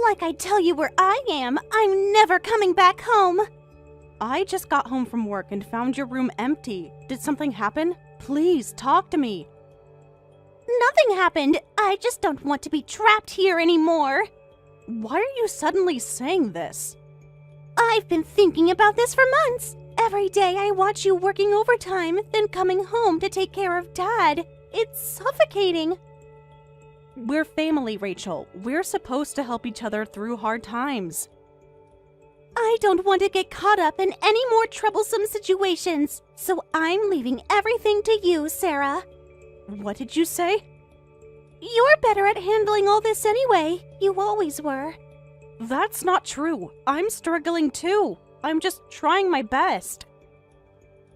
Like I tell you where I am, I'm never coming back home. I just got home from work and found your room empty. Did something happen? Please, talk to me. Nothing happened. I just don't want to be trapped here anymore. Why are you suddenly saying this? I've been thinking about this for months. Every day I watch you working overtime, then coming home to take care of Dad. It's suffocating. We're family, Rachel. We're supposed to help each other through hard times. I don't want to get caught up in any more troublesome situations, so I'm leaving everything to you, Sarah. What did you say? You're better at handling all this anyway. You always were. That's not true. I'm struggling too. I'm just trying my best.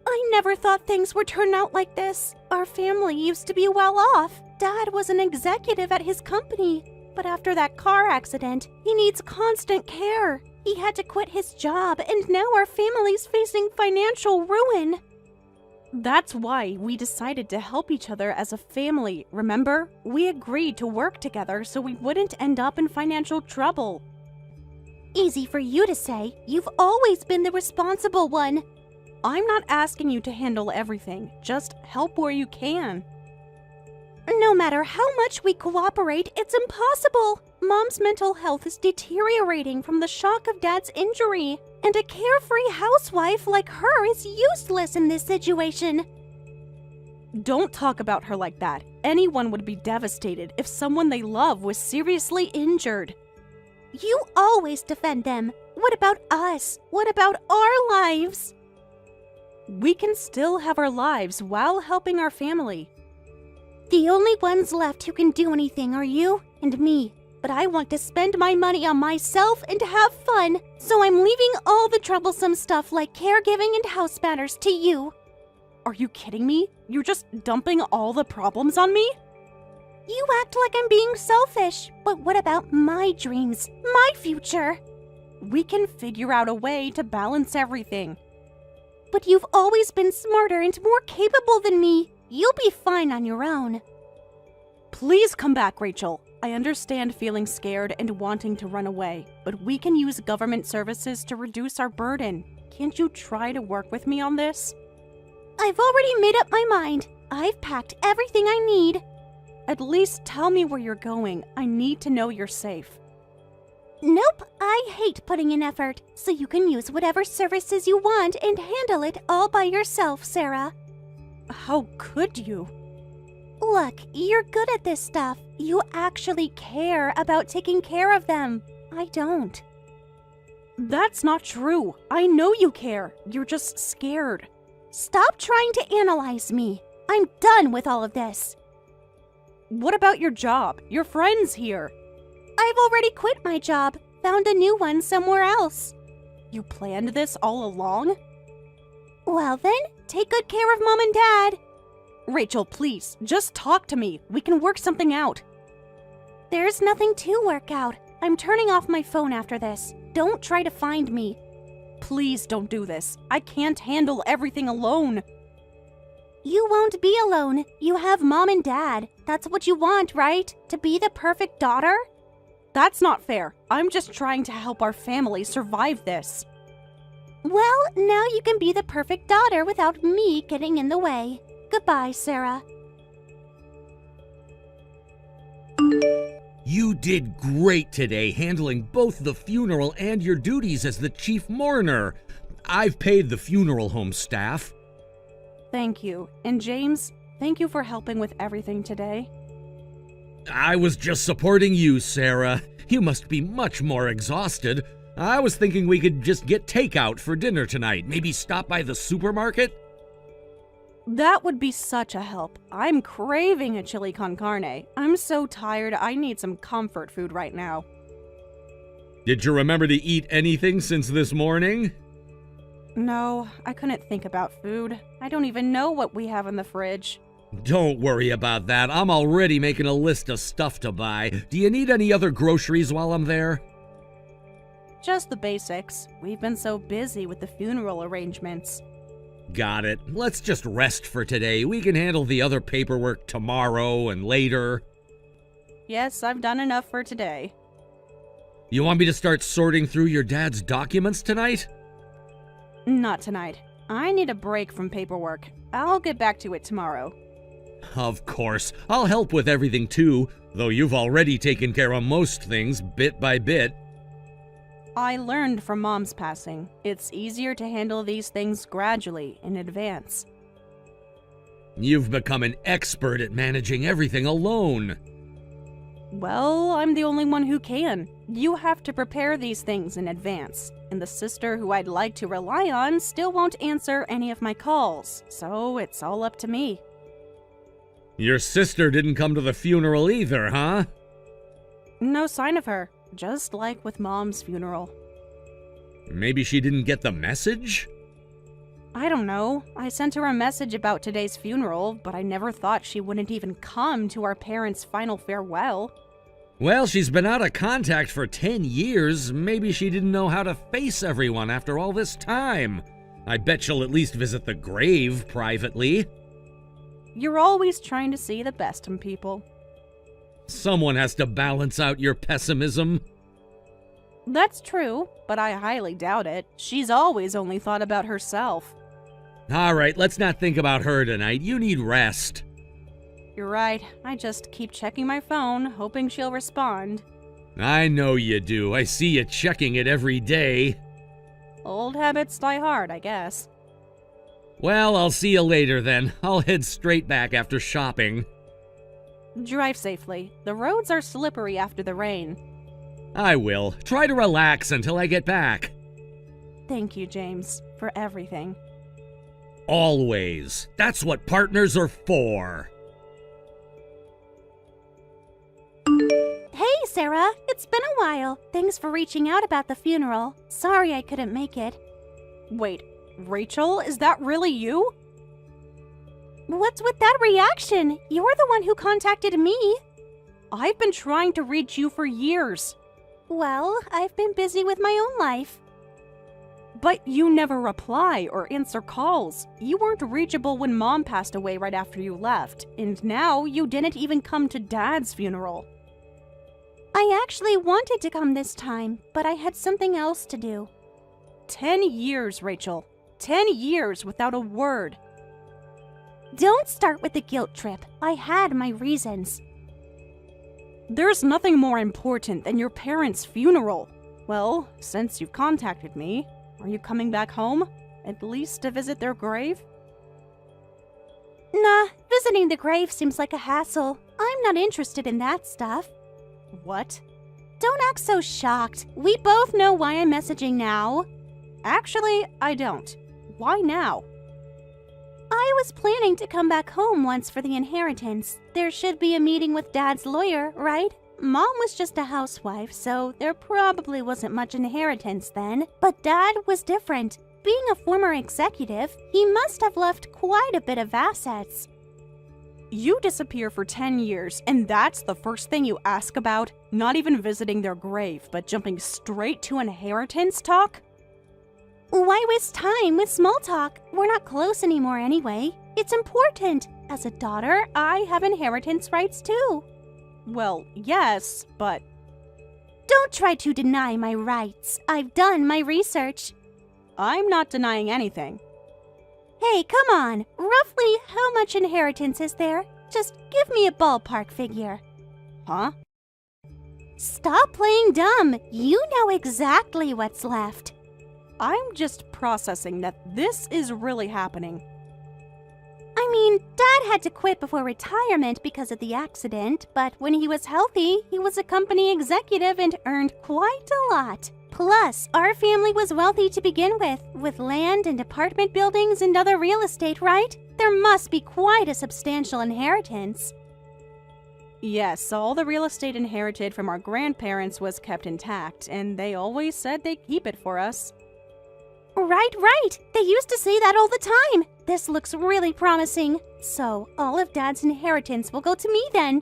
I never thought things would turn out like this. Our family used to be well off. Dad was an executive at his company, but after that car accident, he needs constant care. He had to quit his job, and now our family's facing financial ruin. That's why we decided to help each other as a family, remember? We agreed to work together so we wouldn't end up in financial trouble. Easy for you to say. You've always been the responsible one. I'm not asking you to handle everything. Just help where you can. No matter how much we cooperate, it's impossible. Mom's mental health is deteriorating from the shock of Dad's injury, and a carefree housewife like her is useless in this situation. Don't talk about her like that. Anyone would be devastated if someone they love was seriously injured. You always defend them. What about us? What about our lives? We can still have our lives while helping our family. The only ones left who can do anything are you and me. But I want to spend my money on myself and have fun, so I'm leaving all the troublesome stuff like caregiving and house matters to you. Are you kidding me? You're just dumping all the problems on me? You act like I'm being selfish, but what about my dreams, my future? We can figure out a way to balance everything. But you've always been smarter and more capable than me. You'll be fine on your own. Please come back, Rachel. I understand feeling scared and wanting to run away, but we can use government services to reduce our burden. Can't you try to work with me on this? I've already made up my mind. I've packed everything I need. At least tell me where you're going. I need to know you're safe. Nope, I hate putting in effort, so you can use whatever services you want and handle it all by yourself, Sarah. How could you? Look, you're good at this stuff. You actually care about taking care of them. I don't. That's not true. I know you care. You're just scared. Stop trying to analyze me. I'm done with all of this. What about your job? Your friends here. I've already quit my job. Found a new one somewhere else. You planned this all along? Well then, take good care of Mom and Dad. Rachel, please, just talk to me. We can work something out. There's nothing to work out. I'm turning off my phone after this. Don't try to find me. Please don't do this. I can't handle everything alone. You won't be alone. You have Mom and Dad. That's what you want, right? To be the perfect daughter? That's not fair. I'm just trying to help our family survive this. Well, now you can be the perfect daughter without me getting in the way. Goodbye, Sarah. You did great today, handling both the funeral and your duties as the chief mourner. I've paid the funeral home staff. Thank you. And James, thank you for helping with everything today. I was just supporting you, Sarah. You must be much more exhausted. I was thinking we could just get takeout for dinner tonight. Maybe stop by the supermarket? That would be such a help. I'm craving a chili con carne. I'm so tired, I need some comfort food right now. Did you remember to eat anything since this morning? No, I couldn't think about food. I don't even know what we have in the fridge. Don't worry about that. I'm already making a list of stuff to buy. Do you need any other groceries while I'm there? Just the basics. We've been so busy with the funeral arrangements. Got it. Let's just rest for today. We can handle the other paperwork tomorrow and later. Yes, I've done enough for today. You want me to start sorting through your dad's documents tonight? Not tonight. I need a break from paperwork. I'll get back to it tomorrow. Of course. I'll help with everything too, though you've already taken care of most things bit by bit. I learned from Mom's passing. It's easier to handle these things gradually, in advance. You've become an expert at managing everything alone. Well, I'm the only one who can. You have to prepare these things in advance, and the sister who I'd like to rely on still won't answer any of my calls, so it's all up to me. Your sister didn't come to the funeral either, huh? No sign of her, just like with Mom's funeral. Maybe she didn't get the message? I don't know. I sent her a message about today's funeral, but I never thought she wouldn't even come to our parents' final farewell. Well, she's been out of contact for 10 years. Maybe she didn't know how to face everyone after all this time. I bet she'll at least visit the grave privately. You're always trying to see the best in people. Someone has to balance out your pessimism. That's true, but I highly doubt it. She's always only thought about herself. All right, let's not think about her tonight. You need rest. You're right. I just keep checking my phone, hoping she'll respond. I know you do. I see you checking it every day. Old habits die hard, I guess. Well, I'll see you later then. I'll head straight back after shopping. Drive safely. The roads are slippery after the rain. I will. Try to relax until I get back. Thank you, James, for everything. Always. That's what partners are for. Hey, Sarah. It's been a while. Thanks for reaching out about the funeral. Sorry I couldn't make it. Wait, Rachel, is that really you? What's with that reaction? You're the one who contacted me. I've been trying to reach you for years. Well, I've been busy with my own life. But you never reply or answer calls. You weren't reachable when Mom passed away right after you left, and now you didn't even come to Dad's funeral. I actually wanted to come this time, but I had something else to do. 10 years, Rachel. 10 years without a word. Don't start with the guilt trip. I had my reasons. There's nothing more important than your parents' funeral. Well, since you've contacted me, are you coming back home? At least to visit their grave? Nah, visiting the grave seems like a hassle. I'm not interested in that stuff. What? Don't act so shocked. We both know why I'm messaging now. Actually, I don't. Why now? I was planning to come back home once for the inheritance. There should be a meeting with Dad's lawyer, right? Mom was just a housewife, so there probably wasn't much inheritance then. But Dad was different. Being a former executive, he must have left quite a bit of assets. You disappear for 10 years, and that's the first thing you ask about? Not even visiting their grave, but jumping straight to inheritance talk? Why waste time with small talk? We're not close anymore anyway. It's important. As a daughter, I have inheritance rights too. Well, yes, but... Don't try to deny my rights. I've done my research. I'm not denying anything. Hey, come on. Roughly how much inheritance is there? Just give me a ballpark figure. Huh? Stop playing dumb. You know exactly what's left. I'm just processing that this is really happening. I mean, Dad had to quit before retirement because of the accident, but when he was healthy, he was a company executive and earned quite a lot. Plus, our family was wealthy to begin with land and apartment buildings and other real estate, right? There must be quite a substantial inheritance. Yes, all the real estate inherited from our grandparents was kept intact, and they always said they'd keep it for us. Right. They used to say that all the time. This looks really promising. So, all of Dad's inheritance will go to me then.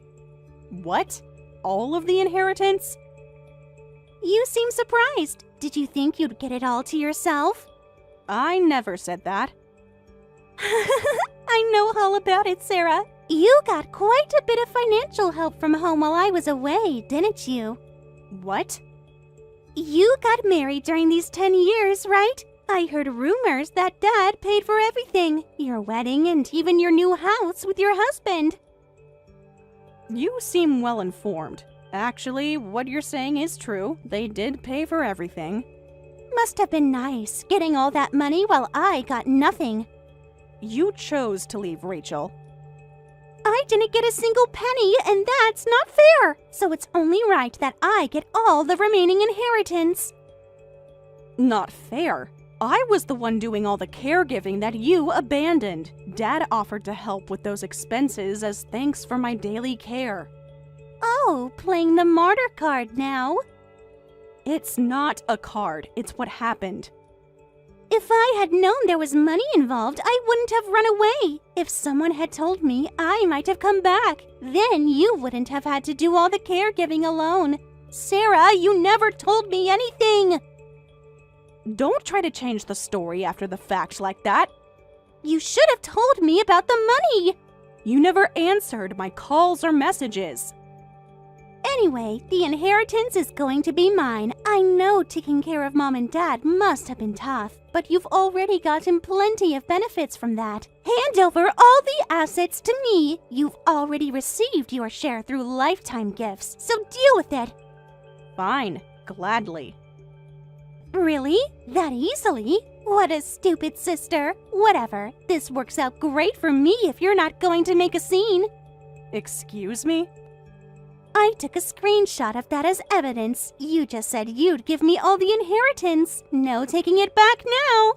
What? All of the inheritance? You seem surprised. Did you think you'd get it all to yourself? I never said that. I know all about it, Sarah. You got quite a bit of financial help from home while I was away, didn't you? What? You got married during these 10 years, right? I heard rumors that Dad paid for everything. Your wedding and even your new house with your husband. You seem well informed. Actually, what you're saying is true. They did pay for everything. Must have been nice, getting all that money while I got nothing. You chose to leave, Rachel. I didn't get a single penny, and that's not fair. So it's only right that I get all the remaining inheritance. Not fair. I was the one doing all the caregiving that you abandoned. Dad offered to help with those expenses as thanks for my daily care. Oh, playing the martyr card now. It's not a card, it's what happened. If I had known there was money involved, I wouldn't have run away. If someone had told me, I might have come back. Then you wouldn't have had to do all the caregiving alone. Sarah, you never told me anything. Don't try to change the story after the fact like that. You should have told me about the money. You never answered my calls or messages. Anyway, the inheritance is going to be mine. I know taking care of Mom and Dad must have been tough, but you've already gotten plenty of benefits from that. Hand over all the assets to me. You've already received your share through lifetime gifts, so deal with it. Fine, gladly. Really? That easily? What a stupid sister. Whatever. This works out great for me if you're not going to make a scene. Excuse me? I took a screenshot of that as evidence. You just said you'd give me all the inheritance. No taking it back now.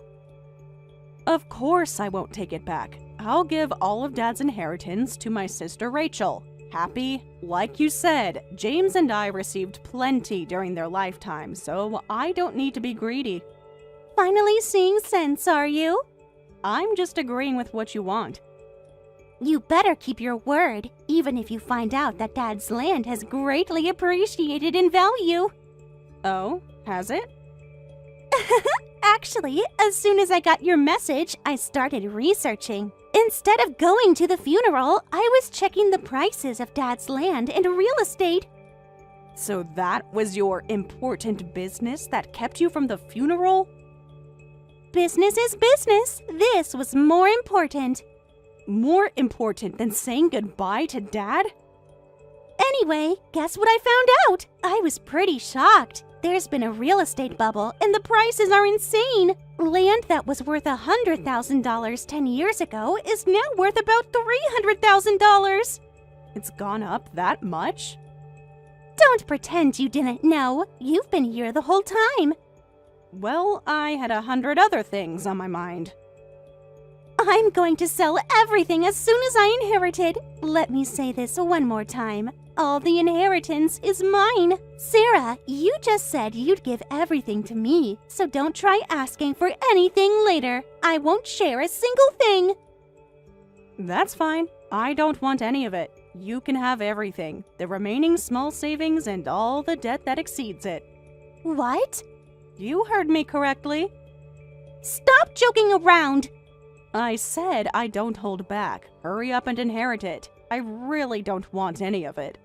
Of course I won't take it back. I'll give all of Dad's inheritance to my sister Rachel. Happy? Like you said, James and I received plenty during their lifetime, so I don't need to be greedy. Finally seeing sense, are you? I'm just agreeing with what you want. You better keep your word, even if you find out that Dad's land has greatly appreciated in value. Oh, has it? Actually, as soon as I got your message, I started researching. Instead of going to the funeral, I was checking the prices of Dad's land and real estate. So that was your important business that kept you from the funeral? Business is business. This was more important. More important than saying goodbye to Dad? Anyway, guess what I found out? I was pretty shocked. There's been a real estate bubble, and the prices are insane. Land that was worth $100,000 10 years ago is now worth about $300,000. It's gone up that much? Don't pretend you didn't know. You've been here the whole time. Well, I had 100 other things on my mind. I'm going to sell everything as soon as I inherit it. Let me say this one more time. All the inheritance is mine. Sarah, you just said you'd give everything to me, so don't try asking for anything later. I won't share a single thing. That's fine. I don't want any of it. You can have everything. The remaining small savings and all the debt that exceeds it. What? You heard me correctly. Stop joking around. I said I don't hold back. Hurry up and inherit it. I really don't want any of it.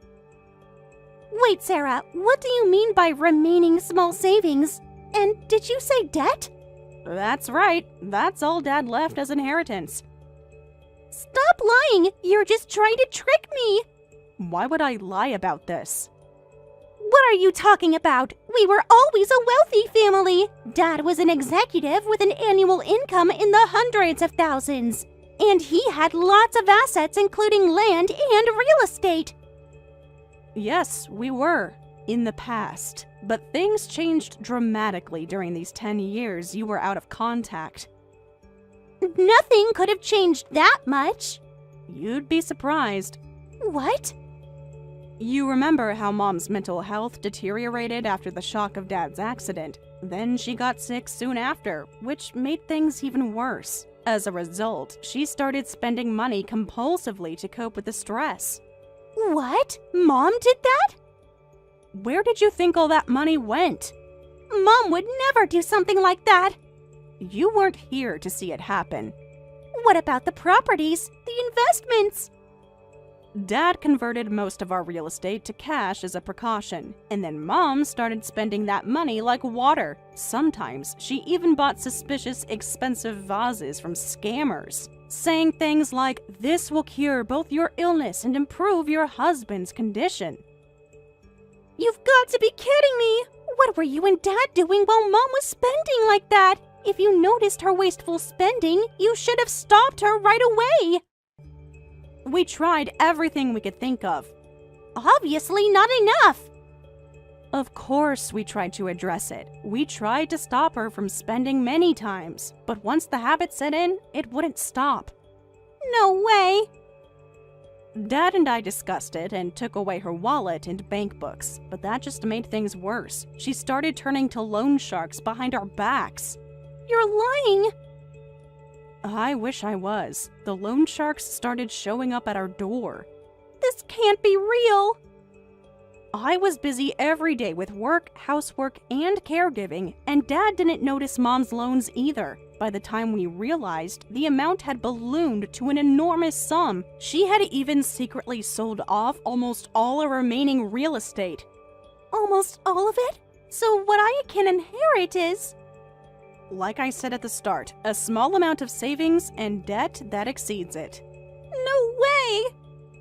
Wait, Sarah, what do you mean by remaining small savings? And did you say debt? That's right. That's all Dad left as inheritance. Stop lying! You're just trying to trick me! Why would I lie about this? What are you talking about? We were always a wealthy family. Dad was an executive with an annual income in the hundreds of thousands. And he had lots of assets, including land and real estate. Yes, we were. In the past. But things changed dramatically during these 10 years you were out of contact. Nothing could have changed that much. You'd be surprised. What? You remember how Mom's mental health deteriorated after the shock of Dad's accident. Then she got sick soon after, which made things even worse. As a result, she started spending money compulsively to cope with the stress. What? Mom did that? Where did you think all that money went? Mom would never do something like that. You weren't here to see it happen. What about the properties, the investments? Dad converted most of our real estate to cash as a precaution, and then Mom started spending that money like water. Sometimes she even bought suspicious, expensive vases from scammers, saying things like, "This will cure both your illness and improve your husband's condition." You've got to be kidding me! What were you and Dad doing while Mom was spending like that? If you noticed her wasteful spending, you should have stopped her right away! We tried everything we could think of. Obviously not enough! Of course we tried to address it. We tried to stop her from spending many times, but once the habit set in, it wouldn't stop. No way! Dad and I discussed it and took away her wallet and bank books, but that just made things worse. She started turning to loan sharks behind our backs. You're lying! I wish I was. The loan sharks started showing up at our door. This can't be real! I was busy every day with work, housework, and caregiving, and Dad didn't notice Mom's loans either. By the time we realized, the amount had ballooned to an enormous sum. She had even secretly sold off almost all our remaining real estate. Almost all of it? So what I can inherit is... Like I said at the start, a small amount of savings and debt that exceeds it. No way!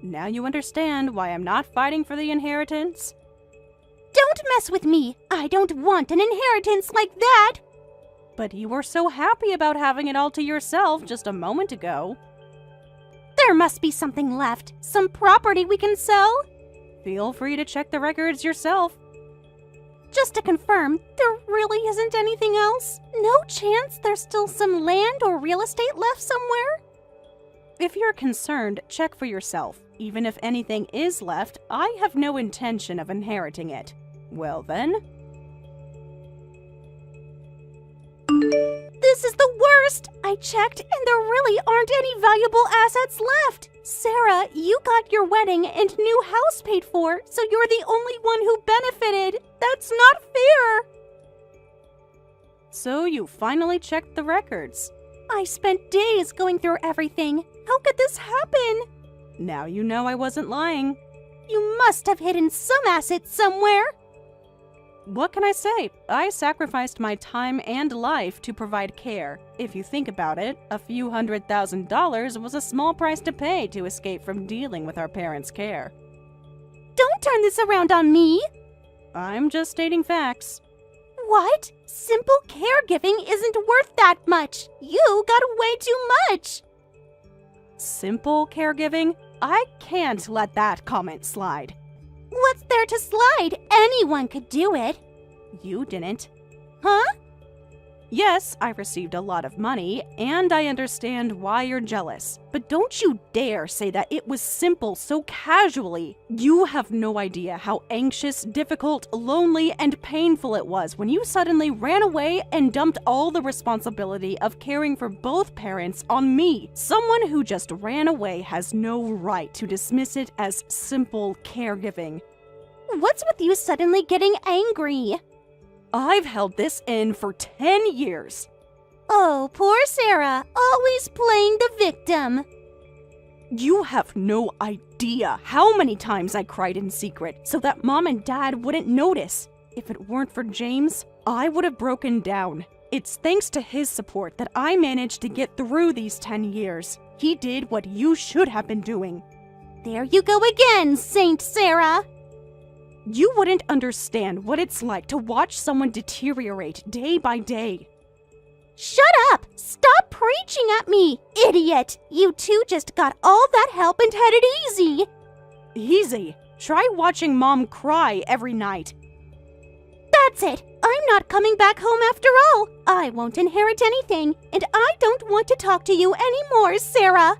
Now you understand why I'm not fighting for the inheritance? Don't mess with me! I don't want an inheritance like that! But you were so happy about having it all to yourself just a moment ago. There must be something left. Some property we can sell? Feel free to check the records yourself. Just to confirm, there really isn't anything else? No chance there's still some land or real estate left somewhere? If you're concerned, check for yourself. Even if anything is left, I have no intention of inheriting it. Well then... This is the worst! I checked and there really aren't any valuable assets left! Sarah, you got your wedding and new house paid for, so you're the only one who benefited! That's not fair! So you finally checked the records. I spent days going through everything. How could this happen? Now you know I wasn't lying. You must have hidden some assets somewhere! What can I say? I sacrificed my time and life to provide care. If you think about it, a few $100,000 was a small price to pay to escape from dealing with our parents' care. Don't turn this around on me! I'm just stating facts. What? Simple caregiving isn't worth that much! You got way too much! Simple caregiving? I can't let that comment slide. What's there to slide? Anyone could do it. You didn't. Huh? Yes, I received a lot of money, and I understand why you're jealous. But don't you dare say that it was simple so casually. You have no idea how anxious, difficult, lonely, and painful it was when you suddenly ran away and dumped all the responsibility of caring for both parents on me. Someone who just ran away has no right to dismiss it as simple caregiving. What's with you suddenly getting angry? I've held this in for 10 years. Oh, poor Sarah, always playing the victim. You have no idea how many times I cried in secret so that Mom and Dad wouldn't notice. If it weren't for James, I would have broken down. It's thanks to his support that I managed to get through these 10 years. He did what you should have been doing. There you go again, Saint Sarah. You wouldn't understand what it's like to watch someone deteriorate day by day. Shut up! Stop preaching at me, idiot! You two just got all that help and had it easy! Easy? Try watching Mom cry every night. That's it! I'm not coming back home after all! I won't inherit anything, and I don't want to talk to you anymore, Sarah!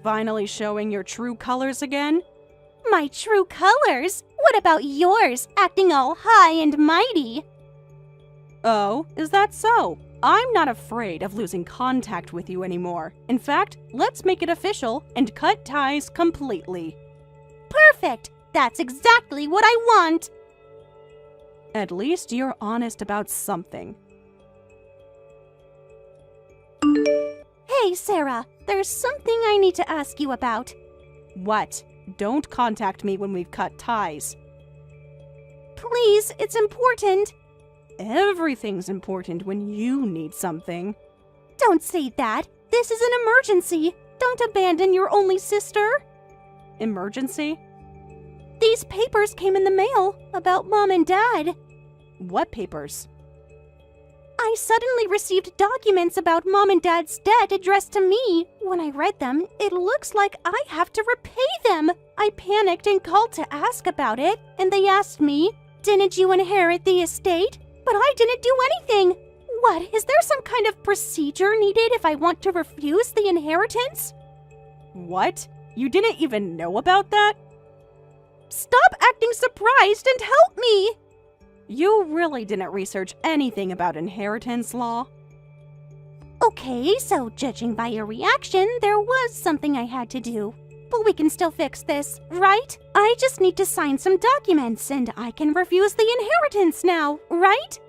Finally showing your true colors again? My true colors? What about yours, acting all high and mighty? Oh, is that so? I'm not afraid of losing contact with you anymore. In fact, let's make it official and cut ties completely. Perfect! That's exactly what I want! At least you're honest about something. Hey, Sarah, there's something I need to ask you about. What? Don't contact me when we've cut ties. Please, it's important. Everything's important when you need something. Don't say that. This is an emergency. Don't abandon your only sister. Emergency? These papers came in the mail about Mom and Dad. What papers? I suddenly received documents about Mom and Dad's debt addressed to me. When I read them, it looks like I have to repay them. I panicked and called to ask about it, and they asked me, "Didn't you inherit the estate?" But I didn't do anything. What, is there some kind of procedure needed if I want to refuse the inheritance? What? You didn't even know about that? Stop acting surprised and help me! You really didn't research anything about inheritance law? Okay, so judging by your reaction, there was something I had to do. But we can still fix this, right? I just need to sign some documents and I can refuse the inheritance now, right?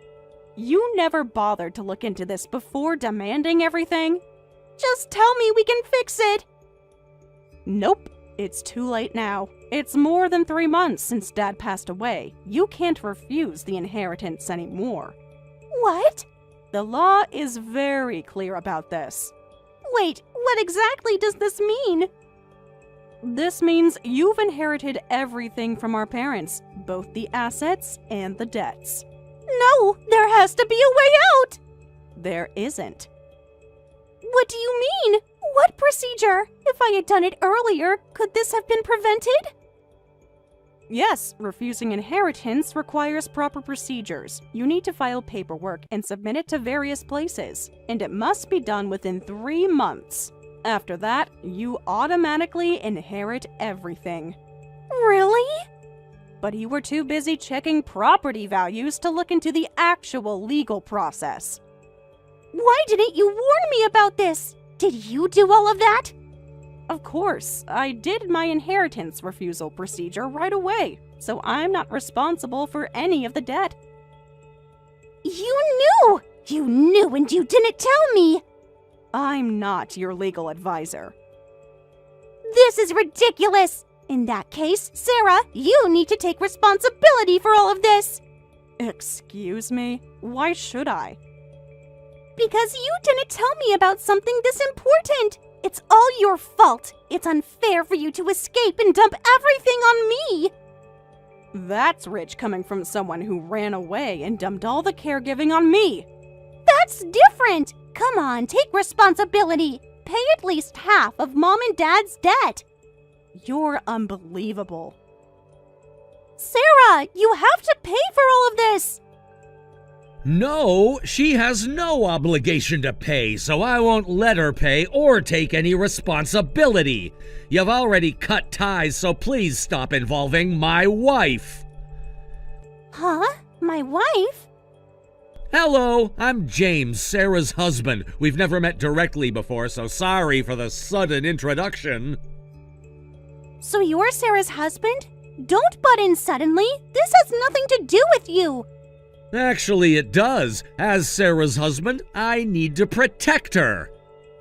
You never bothered to look into this before demanding everything? Just tell me we can fix it. Nope, it's too late now. It's more than 3 months since Dad passed away. You can't refuse the inheritance anymore. What? The law is very clear about this. Wait, what exactly does this mean? This means you've inherited everything from our parents, both the assets and the debts. No, there has to be a way out! There isn't. What do you mean? What procedure? If I had done it earlier, could this have been prevented? Yes, refusing inheritance requires proper procedures. You need to file paperwork and submit it to various places, and it must be done within 3 months. After that, you automatically inherit everything. Really? But you were too busy checking property values to look into the actual legal process. Why didn't you warn me about this? Did you do all of that? Of course, I did my inheritance refusal procedure right away, so I'm not responsible for any of the debt. You knew! You knew and you didn't tell me! I'm not your legal advisor. This is ridiculous! In that case, Sarah, you need to take responsibility for all of this! Excuse me? Why should I? Because you didn't tell me about something this important! It's all your fault! It's unfair for you to escape and dump everything on me! That's rich coming from someone who ran away and dumped all the caregiving on me! That's different! Come on, take responsibility! Pay at least half of Mom and Dad's debt! You're unbelievable. Sarah, you have to pay for all of this! No, she has no obligation to pay, so I won't let her pay or take any responsibility. You've already cut ties, so please stop involving my wife. Huh? My wife? Hello, I'm James, Sarah's husband. We've never met directly before, so sorry for the sudden introduction. So you're Sarah's husband? Don't butt in suddenly. This has nothing to do with you. Actually, it does. As Sarah's husband, I need to protect her.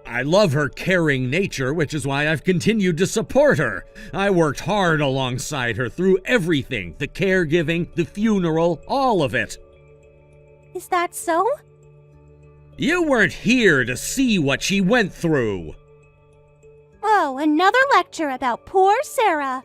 I love her caring nature, which is why I've continued to support her. I worked hard alongside her through everything, the caregiving, the funeral, all of it. Is that so? You weren't here to see what she went through. Oh, another lecture about poor Sarah.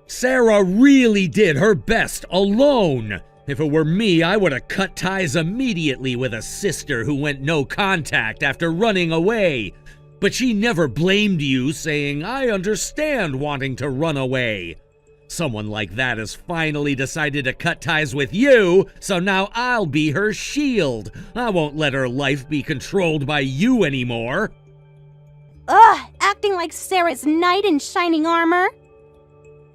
Sarah really did her best alone. If it were me, I would have cut ties immediately with a sister who went no contact after running away. But she never blamed you, saying, "I understand wanting to run away." Someone like that has finally decided to cut ties with you, so now I'll be her shield. I won't let her life be controlled by you anymore. Ugh, acting like Sarah's knight in shining armor.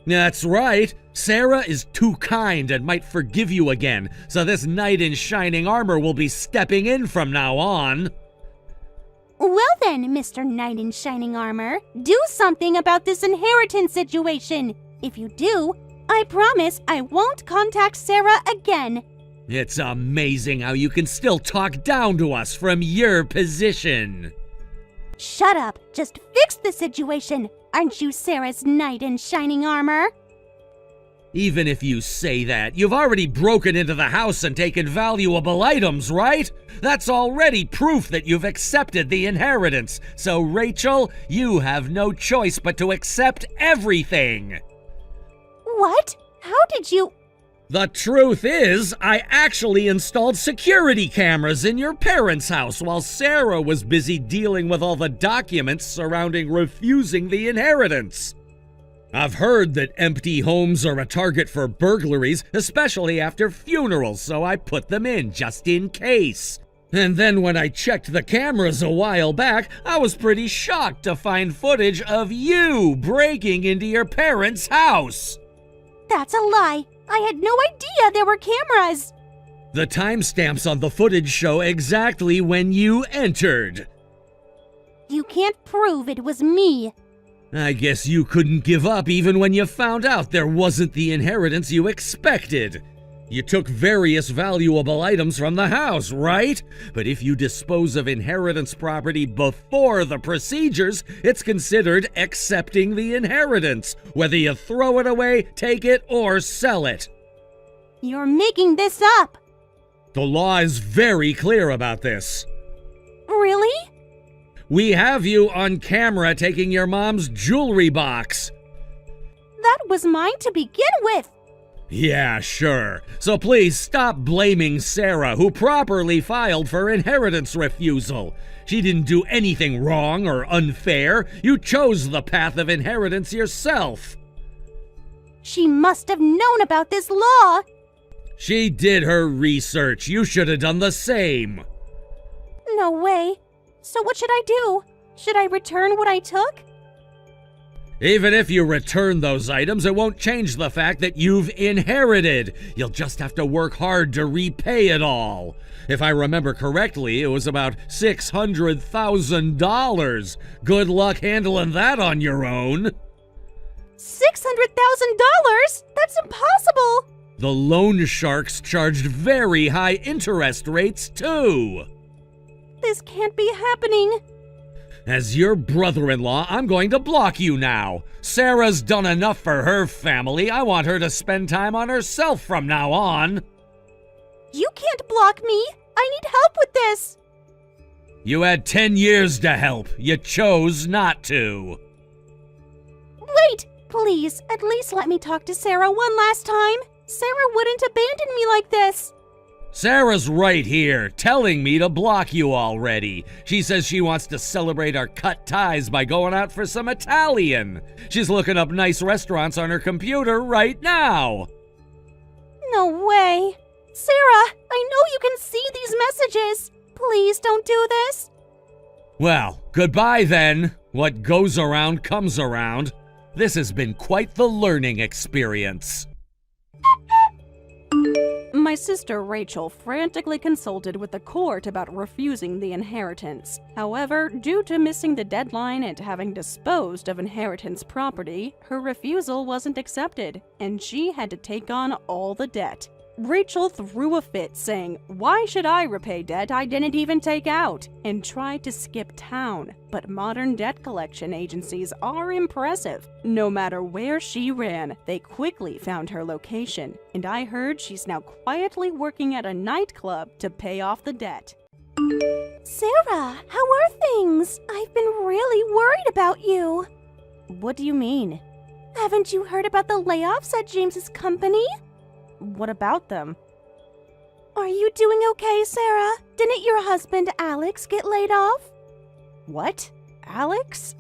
That's right. Sarah is too kind and might forgive you again, so this knight in shining armor will be stepping in from now on. Well then, Mr. Knight in shining armor, do something about this inheritance situation. If you do, I promise I won't contact Sarah again. It's amazing how you can still talk down to us from your position. Shut up. Just fix the situation. Aren't you Sarah's knight in shining armor? Even if you say that, you've already broken into the house and taken valuable items, right? That's already proof that you've accepted the inheritance. So, Rachel, you have no choice but to accept everything. What? How did you... The truth is, I actually installed security cameras in your parents' house while Sarah was busy dealing with all the documents surrounding refusing the inheritance. I've heard that empty homes are a target for burglaries, especially after funerals, so I put them in just in case. And then when I checked the cameras a while back, I was pretty shocked to find footage of you breaking into your parents' house. That's a lie. I had no idea there were cameras. The timestamps on the footage show exactly when you entered. You can't prove it was me. I guess you couldn't give up even when you found out there wasn't the inheritance you expected. You took various valuable items from the house, right? But if you dispose of inheritance property before the procedures, it's considered accepting the inheritance, whether you throw it away, take it, or sell it. You're making this up. The law is very clear about this. Really? We have you on camera taking your mom's jewelry box. That was mine to begin with. Yeah, sure. So please stop blaming Sarah, who properly filed for inheritance refusal. She didn't do anything wrong or unfair. You chose the path of inheritance yourself. She must have known about this law. She did her research. You should have done the same. No way. So what should I do? Should I return what I took? Even if you return those items, it won't change the fact that you've inherited. You'll just have to work hard to repay it all. If I remember correctly, it was about $600,000. Good luck handling that on your own. $600,000? That's impossible! The loan sharks charged very high interest rates, too. This can't be happening. As your brother-in-law, I'm going to block you now. Sarah's done enough for her family. I want her to spend time on herself from now on. You can't block me. I need help with this. You had 10 years to help. You chose not to. Wait, please, at least let me talk to Sarah one last time. Sarah wouldn't abandon me like this. Sarah's right here, telling me to block you already. She says she wants to celebrate our cut ties by going out for some Italian. She's looking up nice restaurants on her computer right now. No way. Sarah, I know you can see these messages. Please don't do this. Well, goodbye then. What goes around comes around. This has been quite the learning experience. My sister Rachel frantically consulted with the court about refusing the inheritance. However, due to missing the deadline and having disposed of inheritance property, her refusal wasn't accepted, and she had to take on all the debt. Rachel threw a fit, saying, "Why should I repay debt I didn't even take out?" and tried to skip town. But modern debt collection agencies are impressive. No matter where she ran, they quickly found her location, and I heard she's now quietly working at a nightclub to pay off the debt. Sarah, how are things? I've been really worried about you. What do you mean? Haven't you heard about the layoffs at James's company? What about them? Are you doing okay, Sarah? Didn't your husband, Alex, get laid off? What? Alex?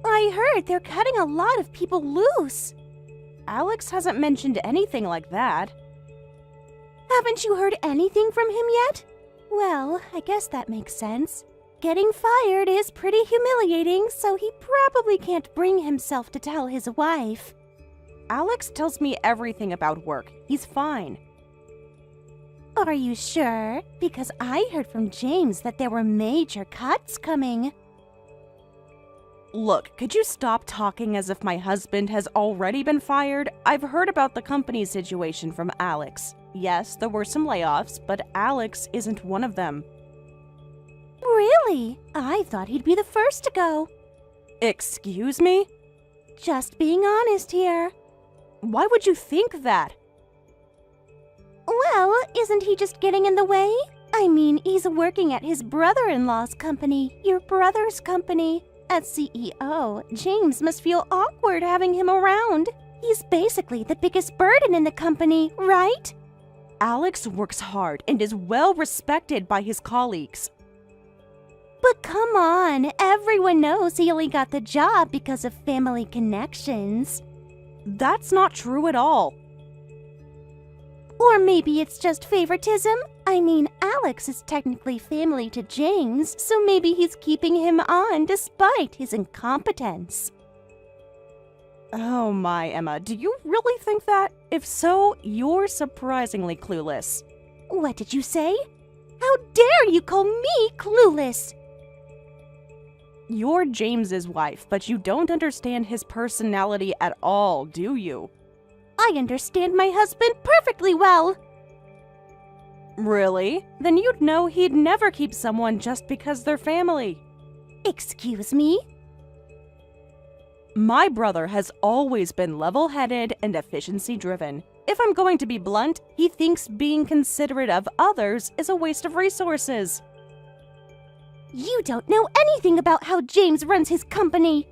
I heard they're cutting a lot of people loose. Alex hasn't mentioned anything like that. Haven't you heard anything from him yet? Well, I guess that makes sense. Getting fired is pretty humiliating, so he probably can't bring himself to tell his wife. Alex tells me everything about work. He's fine. Are you sure? Because I heard from James that there were major cuts coming. Look, could you stop talking as if my husband has already been fired? I've heard about the company situation from Alex. Yes, there were some layoffs, but Alex isn't one of them. Really? I thought he'd be the first to go. Excuse me? Just being honest here. Why would you think that? Well, isn't he just getting in the way? I mean, he's working at his brother-in-law's company, your brother's company. As CEO, James must feel awkward having him around. He's basically the biggest burden in the company, right? Alex works hard and is well respected by his colleagues. But come on, everyone knows he only got the job because of family connections. That's not true at all. Or maybe it's just favoritism? I mean, Alex is technically family to James, so maybe he's keeping him on despite his incompetence. Oh my, Emma, do you really think that? If so, you're surprisingly clueless. What did you say? How dare you call me clueless? You're James's wife, but you don't understand his personality at all, do you? I understand my husband perfectly well. Really? Then you'd know he'd never keep someone just because they're family. Excuse me? My brother has always been level-headed and efficiency-driven. If I'm going to be blunt, he thinks being considerate of others is a waste of resources. You don't know anything about how James runs his company.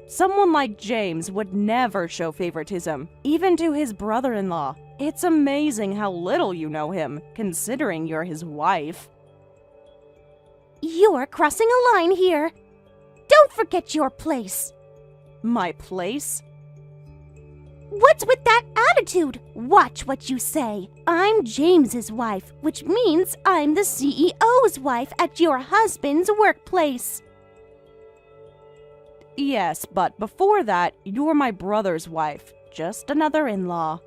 Someone like James would never show favoritism, even to his brother-in-law. It's amazing how little you know him, considering you're his wife. You're crossing a line here. Don't forget your place. My place? What's with that attitude? Watch what you say. I'm James's wife, which means I'm the CEO's wife at your husband's workplace. Yes, but before that, you're my brother's wife. Just another in-law.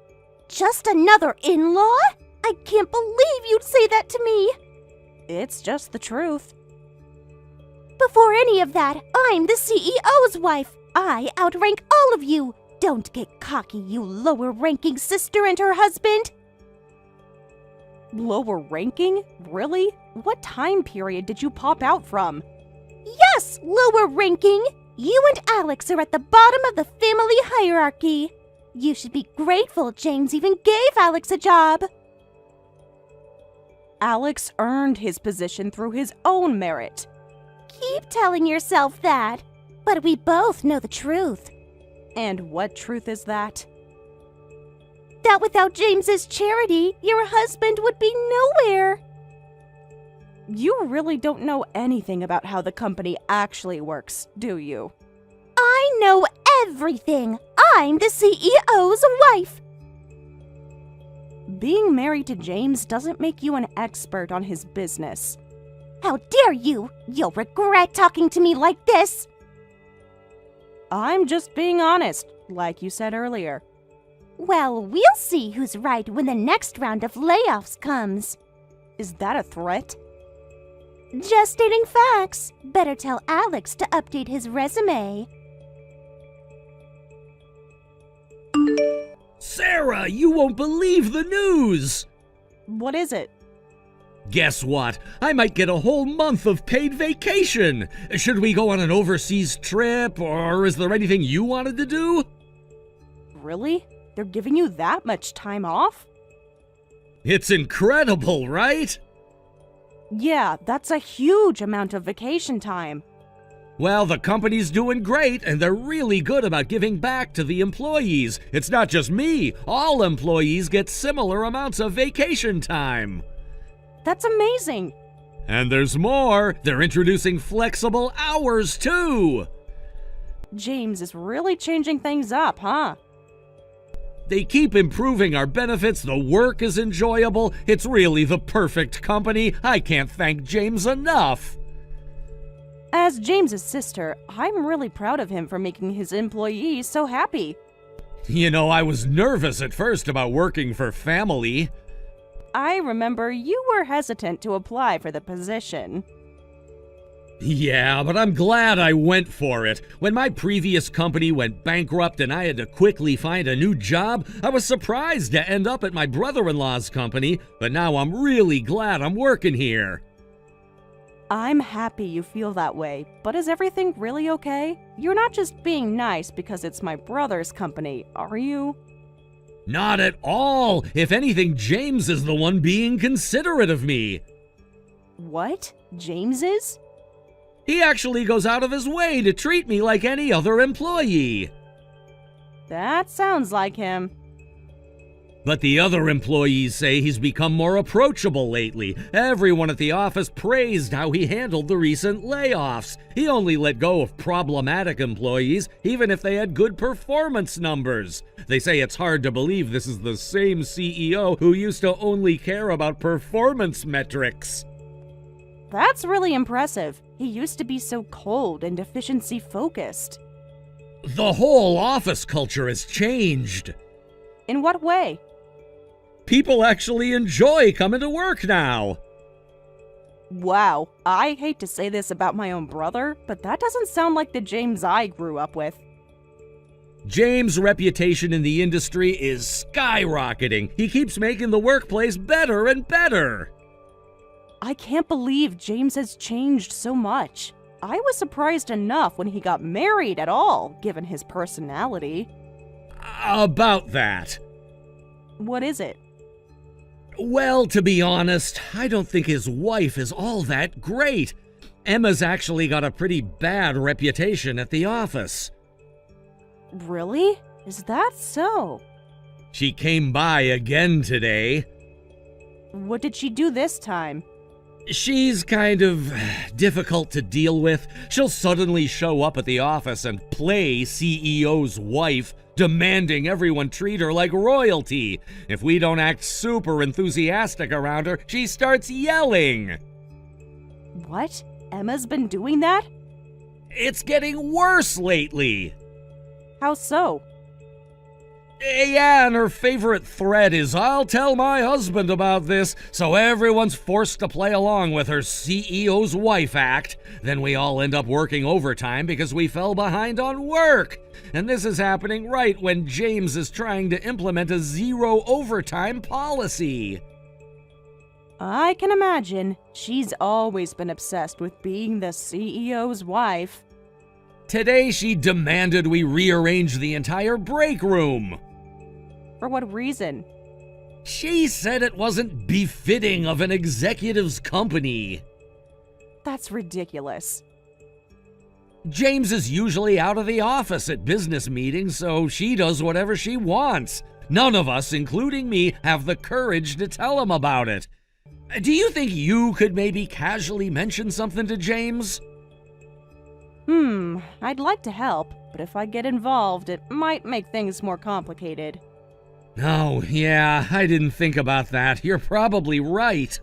Just another in-law? I can't believe you'd say that to me. It's just the truth. Before any of that, I'm the CEO's wife. I outrank all of you. Don't get cocky, you lower-ranking sister and her husband. Lower ranking? Really? What time period did you pop out from? Yes, lower ranking. You and Alex are at the bottom of the family hierarchy. You should be grateful James even gave Alex a job. Alex earned his position through his own merit. Keep telling yourself that, but we both know the truth. And what truth is that? That without James's charity, your husband would be nowhere. You really don't know anything about how the company actually works, do you? I know everything. I'm the CEO's wife. Being married to James doesn't make you an expert on his business. How dare you! You'll regret talking to me like this. I'm just being honest, like you said earlier. Well, we'll see who's right when the next round of layoffs comes. Is that a threat? Just stating facts. Better tell Alex to update his resume. Sarah, you won't believe the news! What is it? Guess what? I might get a whole month of paid vacation! Should we go on an overseas trip, or is there anything you wanted to do? Really? They're giving you that much time off? It's incredible, right? Yeah, that's a huge amount of vacation time. Well, the company's doing great, and they're really good about giving back to the employees. It's not just me. All employees get similar amounts of vacation time. That's amazing. And there's more. They're introducing flexible hours, too. James is really changing things up, huh? They keep improving our benefits. The work is enjoyable. It's really the perfect company. I can't thank James enough. As James's sister, I'm really proud of him for making his employees so happy. You know, I was nervous at first about working for family. I remember you were hesitant to apply for the position. Yeah, but I'm glad I went for it. When my previous company went bankrupt and I had to quickly find a new job, I was surprised to end up at my brother-in-law's company, but now I'm really glad I'm working here. I'm happy you feel that way, but is everything really okay? You're not just being nice because it's my brother's company, are you? Not at all! If anything, James is the one being considerate of me. What? James is? He actually goes out of his way to treat me like any other employee. That sounds like him. But the other employees say he's become more approachable lately. Everyone at the office praised how he handled the recent layoffs. He only let go of problematic employees, even if they had good performance numbers. They say it's hard to believe this is the same CEO who used to only care about performance metrics. That's really impressive. He used to be so cold and efficiency focused. The whole office culture has changed. In what way? People actually enjoy coming to work now. Wow, I hate to say this about my own brother, but that doesn't sound like the James I grew up with. James' reputation in the industry is skyrocketing. He keeps making the workplace better and better. I can't believe James has changed so much. I was surprised enough when he got married at all, given his personality. About that. What is it? Well, to be honest, I don't think his wife is all that great. Emma's actually got a pretty bad reputation at the office. Really? Is that so? She came by again today. What did she do this time? She's kind of difficult to deal with. She'll suddenly show up at the office and play CEO's wife, demanding everyone treat her like royalty. If we don't act super enthusiastic around her, she starts yelling. What? Emma's been doing that? It's getting worse lately. How so? Yeah, and her favorite thread is, "I'll tell my husband about this," so everyone's forced to play along with her CEO's wife act. Then we all end up working overtime because we fell behind on work. And this is happening right when James is trying to implement a zero overtime policy. I can imagine. She's always been obsessed with being the CEO's wife. Today she demanded we rearrange the entire break room. For what reason? She said it wasn't befitting of an executive's company. That's ridiculous. James is usually out of the office at business meetings, so she does whatever she wants. None of us, including me, have the courage to tell him about it. Do you think you could maybe casually mention something to James? I'd like to help, but if I get involved, it might make things more complicated. Oh, yeah, I didn't think about that. You're probably right.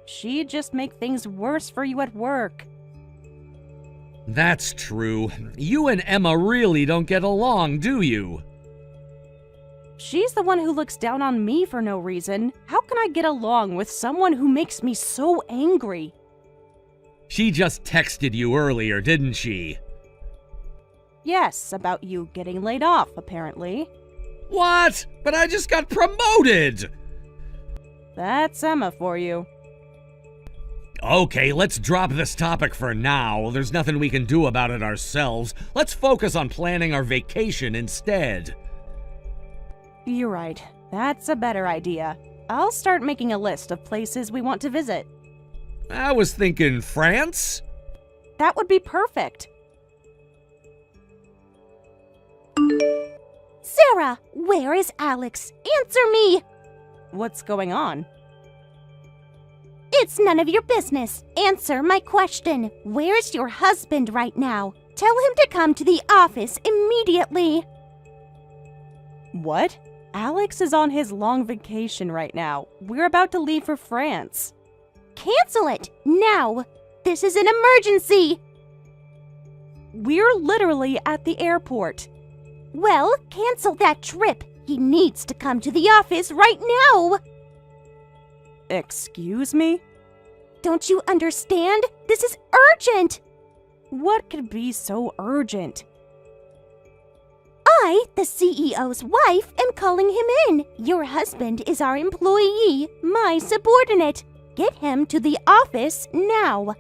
She'd just make things worse for you at work. That's true. You and Emma really don't get along, do you? She's the one who looks down on me for no reason. How can I get along with someone who makes me so angry? She just texted you earlier, didn't she? Yes, about you getting laid off, apparently. What? But I just got promoted! That's Emma for you. Okay, let's drop this topic for now. There's nothing we can do about it ourselves. Let's focus on planning our vacation instead. You're right. That's a better idea. I'll start making a list of places we want to visit. I was thinking France? That would be perfect. Sarah, where is Alex? Answer me! What's going on? It's none of your business. Answer my question. Where's your husband right now? Tell him to come to the office immediately. What? Alex is on his long vacation right now. We're about to leave for France. Cancel it, now! This is an emergency! We're literally at the airport. Well, cancel that trip. He needs to come to the office right now! Excuse me? Don't you understand? This is urgent! What could be so urgent? I, the CEO's wife, am calling him in. Your husband is our employee, my subordinate. Get him to the office now.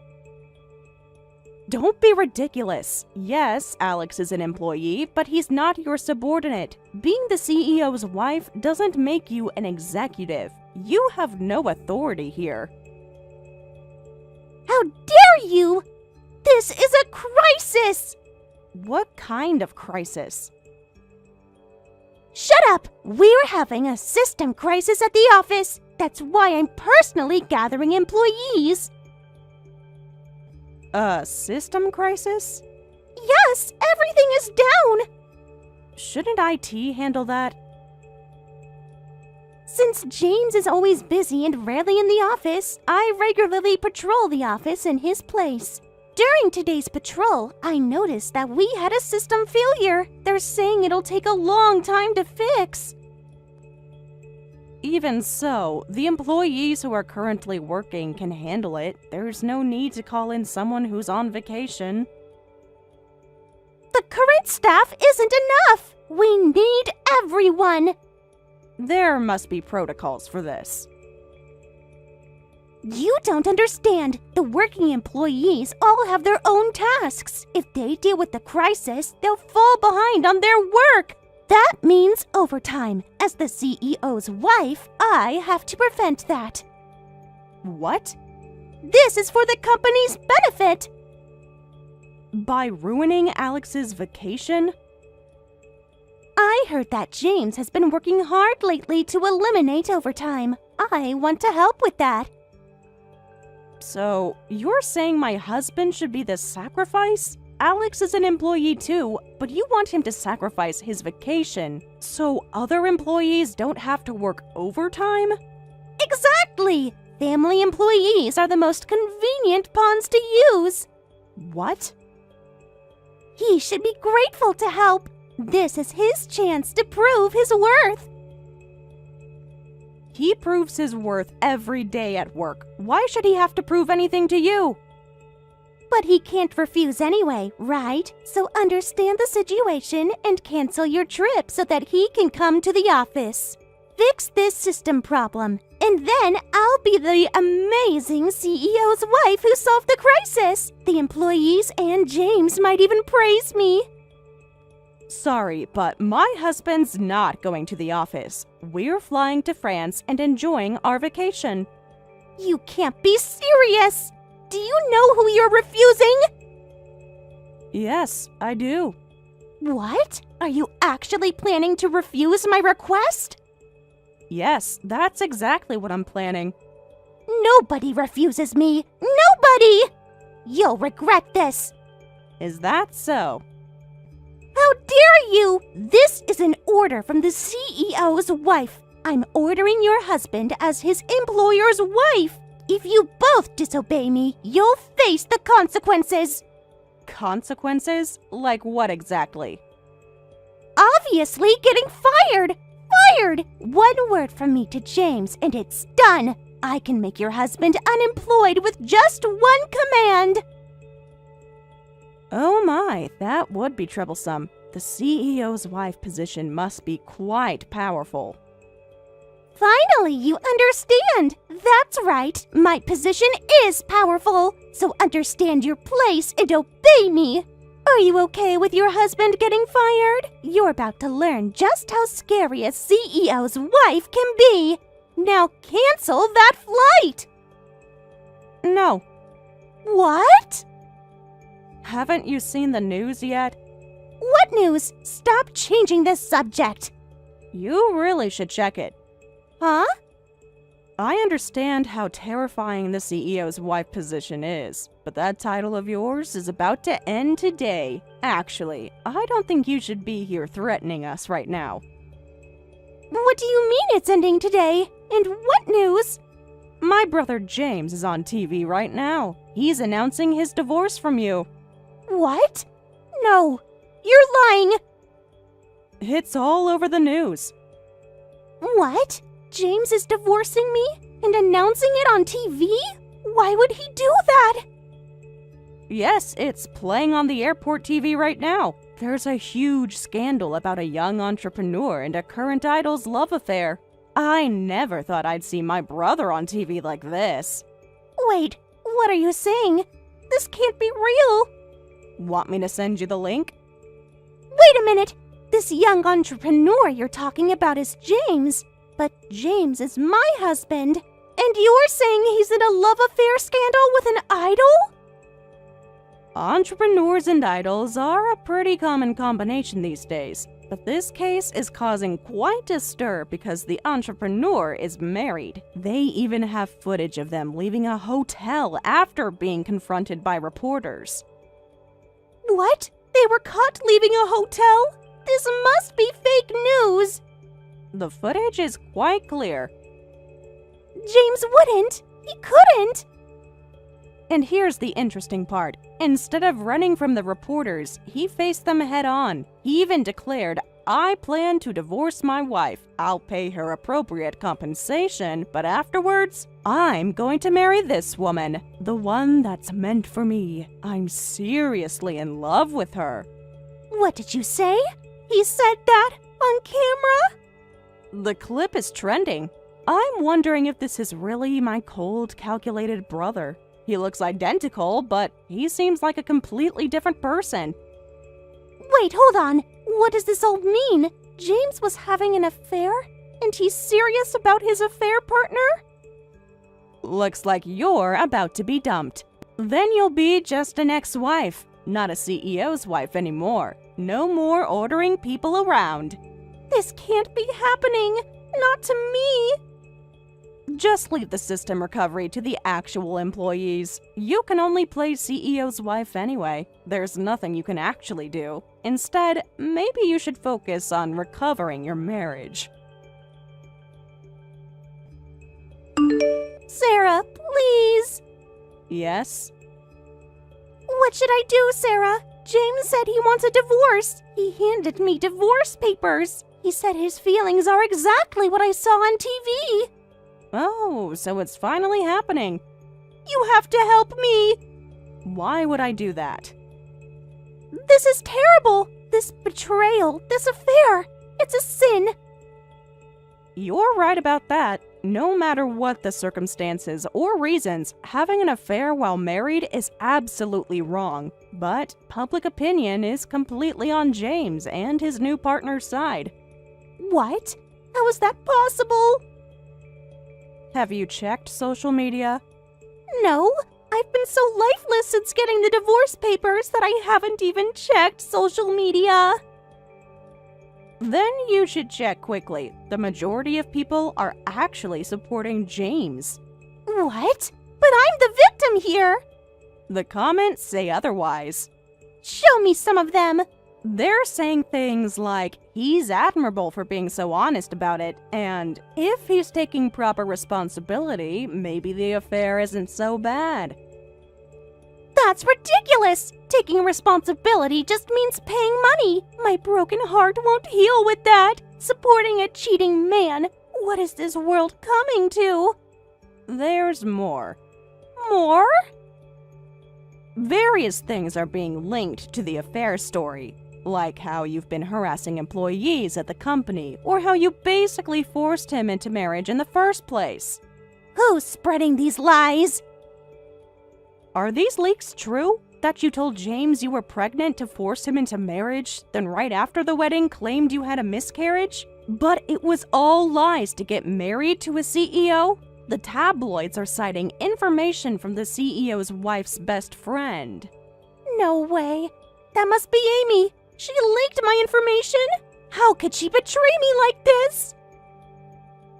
Don't be ridiculous. Yes, Alex is an employee, but he's not your subordinate. Being the CEO's wife doesn't make you an executive. You have no authority here. How dare you! This is a crisis! What kind of crisis? Shut up! We're having a system crisis at the office. That's why I'm personally gathering employees. A system crisis? Yes, everything is down! Shouldn't IT handle that? Since James is always busy and rarely in the office, I regularly patrol the office in his place. During today's patrol, I noticed that we had a system failure. They're saying it'll take a long time to fix. Even so, the employees who are currently working can handle it. There's no need to call in someone who's on vacation. The current staff isn't enough! We need everyone! There must be protocols for this. You don't understand. The working employees all have their own tasks. If they deal with the crisis, they'll fall behind on their work. That means overtime. As the CEO's wife, I have to prevent that. What? This is for the company's benefit. By ruining Alex's vacation? I heard that James has been working hard lately to eliminate overtime. I want to help with that. So, you're saying my husband should be the sacrifice? Alex is an employee too, but you want him to sacrifice his vacation so other employees don't have to work overtime? Exactly! Family employees are the most convenient pawns to use. What? He should be grateful to help. This is his chance to prove his worth. He proves his worth every day at work. Why should he have to prove anything to you? But he can't refuse anyway, right? So understand the situation and cancel your trip so that he can come to the office. Fix this system problem, and then I'll be the amazing CEO's wife who solved the crisis. The employees and James might even praise me. Sorry, but my husband's not going to the office. We're flying to France and enjoying our vacation. You can't be serious! Do you know who you're refusing? Yes, I do. What? Are you actually planning to refuse my request? Yes, that's exactly what I'm planning. Nobody refuses me! Nobody! You'll regret this! Is that so? How dare you! This is an order from the CEO's wife. I'm ordering your husband as his employer's wife. If you both disobey me, you'll face the consequences. Consequences? Like what exactly? Obviously getting fired! Fired! One word from me to James and it's done. I can make your husband unemployed with just one command. Oh my, that would be troublesome. The CEO's wife position must be quite powerful. Finally, you understand! That's right, my position is powerful, so understand your place and obey me! Are you okay with your husband getting fired? You're about to learn just how scary a CEO's wife can be! Now cancel that flight! No. What? Haven't you seen the news yet? What news? Stop changing this subject! You really should check it. Huh? I understand how terrifying the CEO's wife position is, but that title of yours is about to end today. Actually, I don't think you should be here threatening us right now. What do you mean it's ending today? And what news? My brother James is on TV right now. He's announcing his divorce from you. What? No, you're lying! It's all over the news. What? James is divorcing me and announcing it on TV? Why would he do that? Yes, it's playing on the airport TV right now. There's a huge scandal about a young entrepreneur and a current idol's love affair. I never thought I'd see my brother on TV like this. Wait, what are you saying? This can't be real. Want me to send you the link? Wait a minute. This young entrepreneur you're talking about is James. But James is my husband. And you're saying he's in a love affair scandal with an idol? Entrepreneurs and idols are a pretty common combination these days. But this case is causing quite a stir because the entrepreneur is married. They even have footage of them leaving a hotel after being confronted by reporters. What? They were caught leaving a hotel? This must be fake news. The footage is quite clear. James wouldn't. He couldn't. And here's the interesting part. Instead of running from the reporters, he faced them head on. He even declared, "I plan to divorce my wife. I'll pay her appropriate compensation, but afterwards, I'm going to marry this woman, the one that's meant for me. I'm seriously in love with her." What did you say? He said that on camera? The clip is trending. I'm wondering if this is really my cold, calculated brother. He looks identical, but he seems like a completely different person. Wait, hold on. What does this all mean? James was having an affair? And he's serious about his affair partner? Looks like you're about to be dumped. Then you'll be just an ex-wife, not a CEO's wife anymore. No more ordering people around. This can't be happening. Not to me. Just leave the system recovery to the actual employees. You can only play CEO's wife anyway. There's nothing you can actually do. Instead, maybe you should focus on recovering your marriage. Sarah, please. Yes? What should I do, Sarah? James said he wants a divorce. He handed me divorce papers. He said his feelings are exactly what I saw on TV. Oh, so it's finally happening. You have to help me. Why would I do that? This is terrible. This betrayal, this affair. It's a sin. You're right about that. No matter what the circumstances or reasons, having an affair while married is absolutely wrong. But public opinion is completely on James and his new partner's side. What? How is that possible? Have you checked social media? No, I've been so lifeless since getting the divorce papers that I haven't even checked social media. Then you should check quickly. The majority of people are actually supporting James. What? But I'm the victim here. The comments say otherwise. Show me some of them. They're saying things like, he's admirable for being so honest about it, and if he's taking proper responsibility, maybe the affair isn't so bad. That's ridiculous! Taking responsibility just means paying money. My broken heart won't heal with that. Supporting a cheating man. What is this world coming to? There's more. More? Various things are being linked to the affair story, like how you've been harassing employees at the company, or how you basically forced him into marriage in the first place. Who's spreading these lies? Are these leaks true? That you told James you were pregnant to force him into marriage, then right after the wedding claimed you had a miscarriage? But it was all lies to get married to a CEO? The tabloids are citing information from the CEO's wife's best friend. No way. That must be Amy. She leaked my information. How could she betray me like this?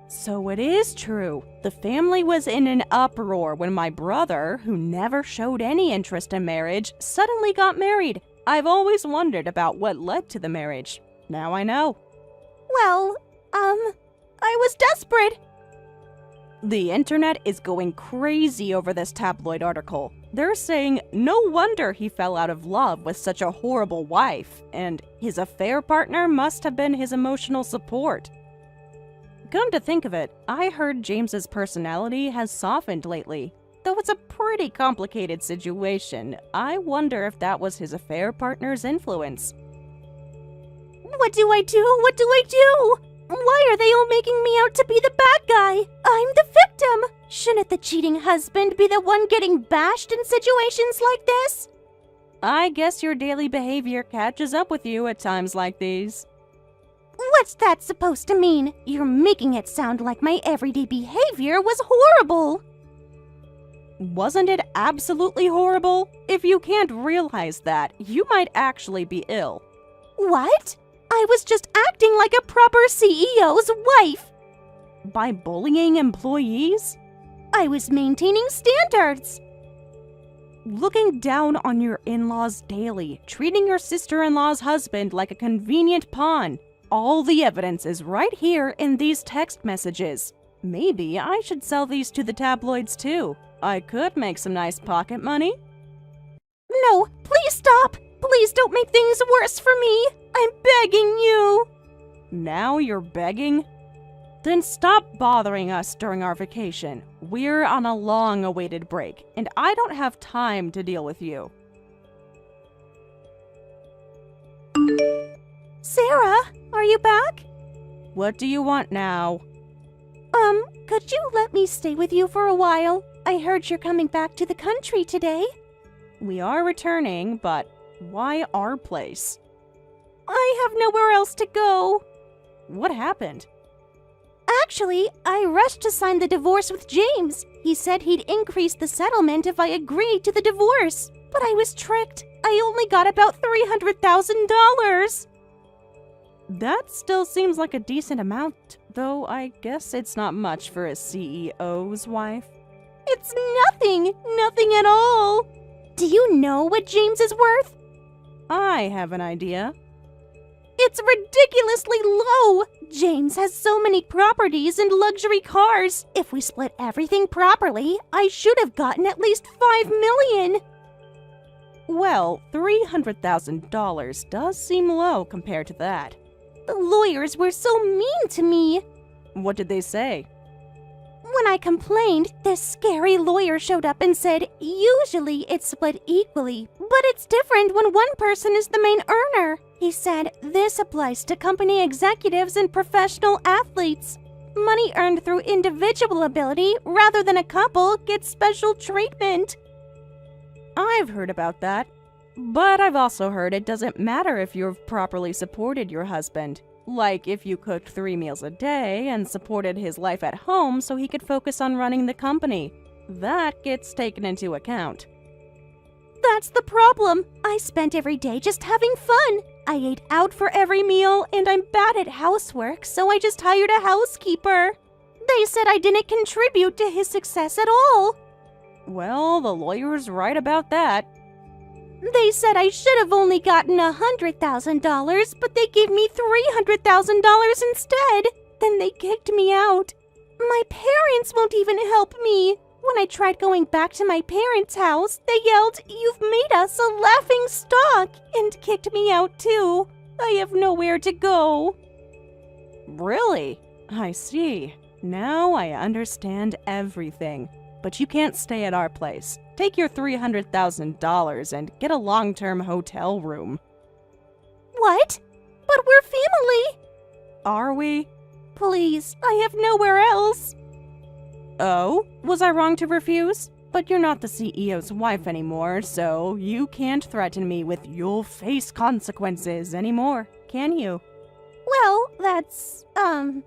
So it is true. The family was in an uproar when my brother, who never showed any interest in marriage, suddenly got married. I've always wondered about what led to the marriage. Now I know. Well, I was desperate. The internet is going crazy over this tabloid article. They're saying no wonder he fell out of love with such a horrible wife, and his affair partner must have been his emotional support. Come to think of it, I heard James's personality has softened lately. Though it's a pretty complicated situation, I wonder if that was his affair partner's influence. What do I do? What do I do? Why are they all making me out to be the bad guy? I'm the victim. Shouldn't the cheating husband be the one getting bashed in situations like this? I guess your daily behavior catches up with you at times like these. What's that supposed to mean? You're making it sound like my everyday behavior was horrible. Wasn't it absolutely horrible? If you can't realize that, you might actually be ill. What? I was just acting like a proper CEO's wife. By bullying employees? I was maintaining standards. Looking down on your in-laws daily, treating your sister-in-law's husband like a convenient pawn. All the evidence is right here in these text messages. Maybe I should sell these to the tabloids too. I could make some nice pocket money. No, please stop. Please don't make things worse for me. I'm begging you. Now you're begging? Then stop bothering us during our vacation. We're on a long-awaited break, and I don't have time to deal with you. Sarah, are you back? What do you want now? Could you let me stay with you for a while? I heard you're coming back to the country today. We are returning, but why our place? I have nowhere else to go. What happened? Actually, I rushed to sign the divorce with James. He said he'd increase the settlement if I agreed to the divorce. But I was tricked. I only got about $300,000. That still seems like a decent amount, though I guess it's not much for a CEO's wife. It's nothing at all. Do you know what James is worth? I have an idea. It's ridiculously low. James has so many properties and luxury cars. If we split everything properly, I should have gotten at least $5 million. Well, $300,000 does seem low compared to that. The lawyers were so mean to me. What did they say? When I complained, this scary lawyer showed up and said, usually it's split equally, but it's different when one person is the main earner. He said this applies to company executives and professional athletes. Money earned through individual ability rather than a couple gets special treatment. I've heard about that. But I've also heard it doesn't matter if you've properly supported your husband. Like if you cooked 3 meals a day and supported his life at home so he could focus on running the company. That gets taken into account. That's the problem. I spent every day just having fun. I ate out for every meal, and I'm bad at housework, so I just hired a housekeeper. They said I didn't contribute to his success at all. Well, the lawyer's right about that. They said I should have only gotten $100,000, but they gave me $300,000 instead. Then they kicked me out. My parents won't even help me. When I tried going back to my parents' house, they yelled, "You've made us a laughing stock," and kicked me out too. I have nowhere to go. Really? I see. Now I understand everything. But you can't stay at our place. Take your $300,000 and get a long-term hotel room. What? But we're family. Are we? Please, I have nowhere else. Oh, was I wrong to refuse? But you're not the CEO's wife anymore, so you can't threaten me with you'll face consequences anymore, can you? Well, that's, I'm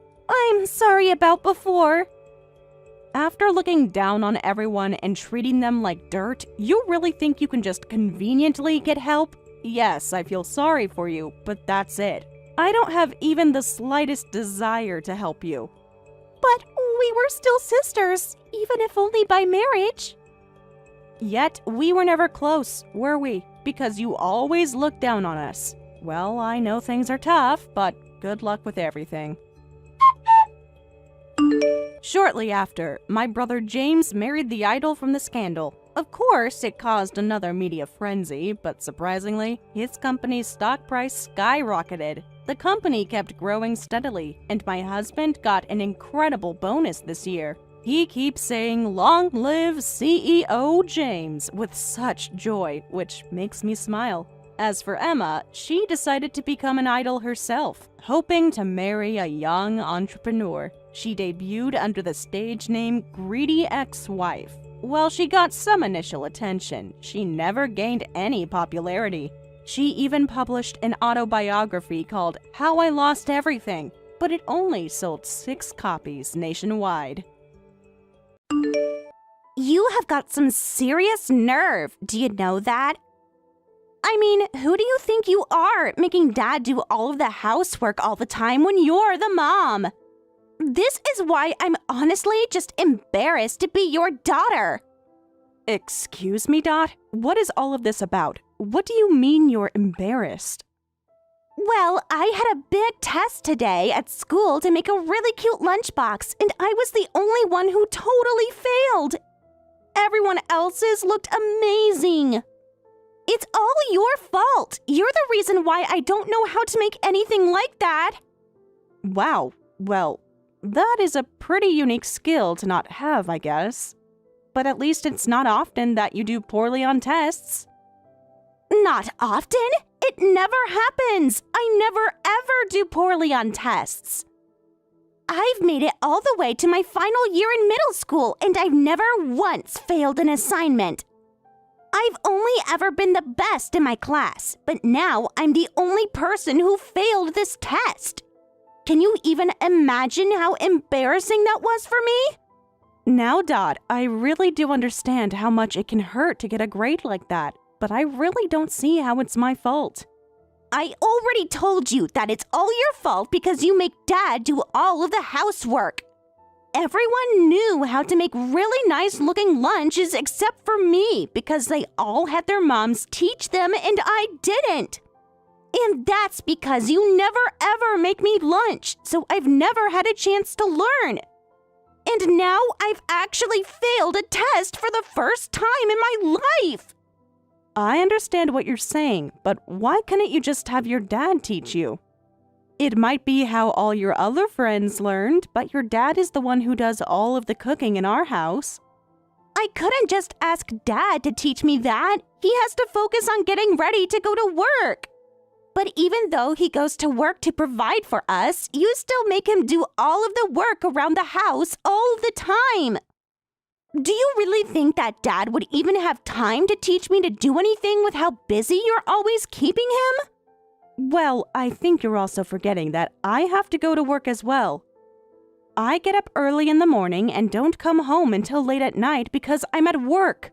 sorry about before. After looking down on everyone and treating them like dirt, you really think you can just conveniently get help? Yes, I feel sorry for you, but that's it. I don't have even the slightest desire to help you. But we were still sisters, even if only by marriage. Yet, we were never close, were we? Because you always looked down on us. Well, I know things are tough, but good luck with everything. Shortly after, my brother James married the idol from the scandal. Of course, it caused another media frenzy, but surprisingly, his company's stock price skyrocketed. The company kept growing steadily, and my husband got an incredible bonus this year. He keeps saying, "Long live CEO James," with such joy, which makes me smile. As for Emma, she decided to become an idol herself, hoping to marry a young entrepreneur. She debuted under the stage name Greedy Ex-Wife. While she got some initial attention, she never gained any popularity. She even published an autobiography called How I Lost Everything, but it only sold 6 copies nationwide. You have got some serious nerve. Do you know that? I mean, who do you think you are, making Dad do all of the housework all the time when you're the mom? This is why I'm honestly just embarrassed to be your daughter. Excuse me, Dot? What is all of this about? What do you mean you're embarrassed? Well, I had a big test today at school to make a really cute lunchbox, and I was the only one who totally failed. Everyone else's looked amazing. It's all your fault. You're the reason why I don't know how to make anything like that. Wow, well, that is a pretty unique skill to not have, I guess. But at least it's not often that you do poorly on tests. Not often? It never happens. I never ever do poorly on tests. I've made it all the way to my final year in middle school, and I've never once failed an assignment. I've only ever been the best in my class, but now I'm the only person who failed this test. Can you even imagine how embarrassing that was for me? Now, Dot, I really do understand how much it can hurt to get a grade like that, but I really don't see how it's my fault. I already told you that it's all your fault because you make Dad do all of the housework. Everyone knew how to make really nice-looking lunches except for me because they all had their moms teach them and I didn't. And that's because you never ever make me lunch, so I've never had a chance to learn. And now I've actually failed a test for the first time in my life. I understand what you're saying, but why couldn't you just have your dad teach you? It might be how all your other friends learned, but your dad is the one who does all of the cooking in our house. I couldn't just ask Dad to teach me that. He has to focus on getting ready to go to work. But even though he goes to work to provide for us, you still make him do all of the work around the house all the time. Do you really think that Dad would even have time to teach me to do anything with how busy you're always keeping him? Well, I think you're also forgetting that I have to go to work as well. I get up early in the morning and don't come home until late at night because I'm at work.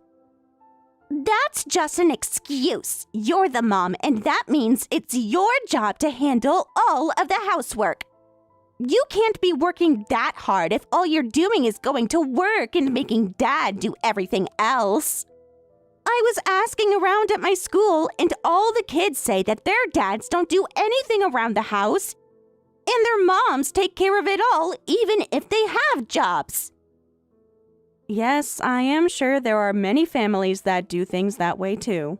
That's just an excuse. You're the mom, and that means it's your job to handle all of the housework. You can't be working that hard if all you're doing is going to work and making Dad do everything else. I was asking around at my school, and all the kids say that their dads don't do anything around the house, and their moms take care of it all, even if they have jobs. Yes, I am sure there are many families that do things that way too.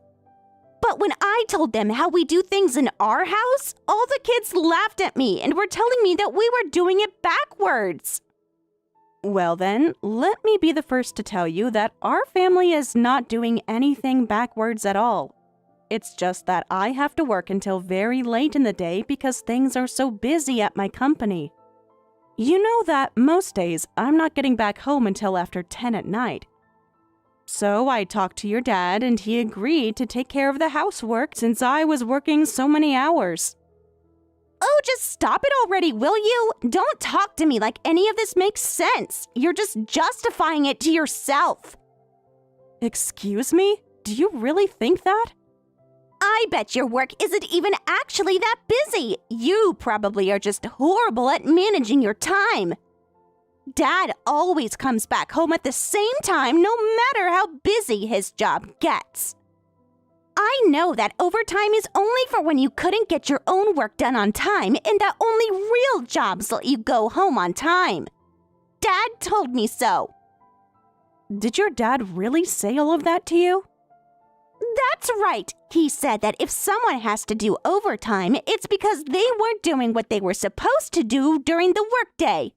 But when I told them how we do things in our house, all the kids laughed at me and were telling me that we were doing it backwards. Well then, let me be the first to tell you that our family is not doing anything backwards at all. It's just that I have to work until very late in the day because things are so busy at my company. You know that most days I'm not getting back home until after 10 at night. So I talked to your dad and he agreed to take care of the housework since I was working so many hours. Oh, just stop it already, will you? Don't talk to me like any of this makes sense. You're just justifying it to yourself. Excuse me? Do you really think that? I bet your work isn't even actually that busy. You probably are just horrible at managing your time. Dad always comes back home at the same time, no matter how busy his job gets. I know that overtime is only for when you couldn't get your own work done on time and that only real jobs let you go home on time. Dad told me so. Did your dad really say all of that to you? That's right. He said that if someone has to do overtime, it's because they weren't doing what they were supposed to do during the workday.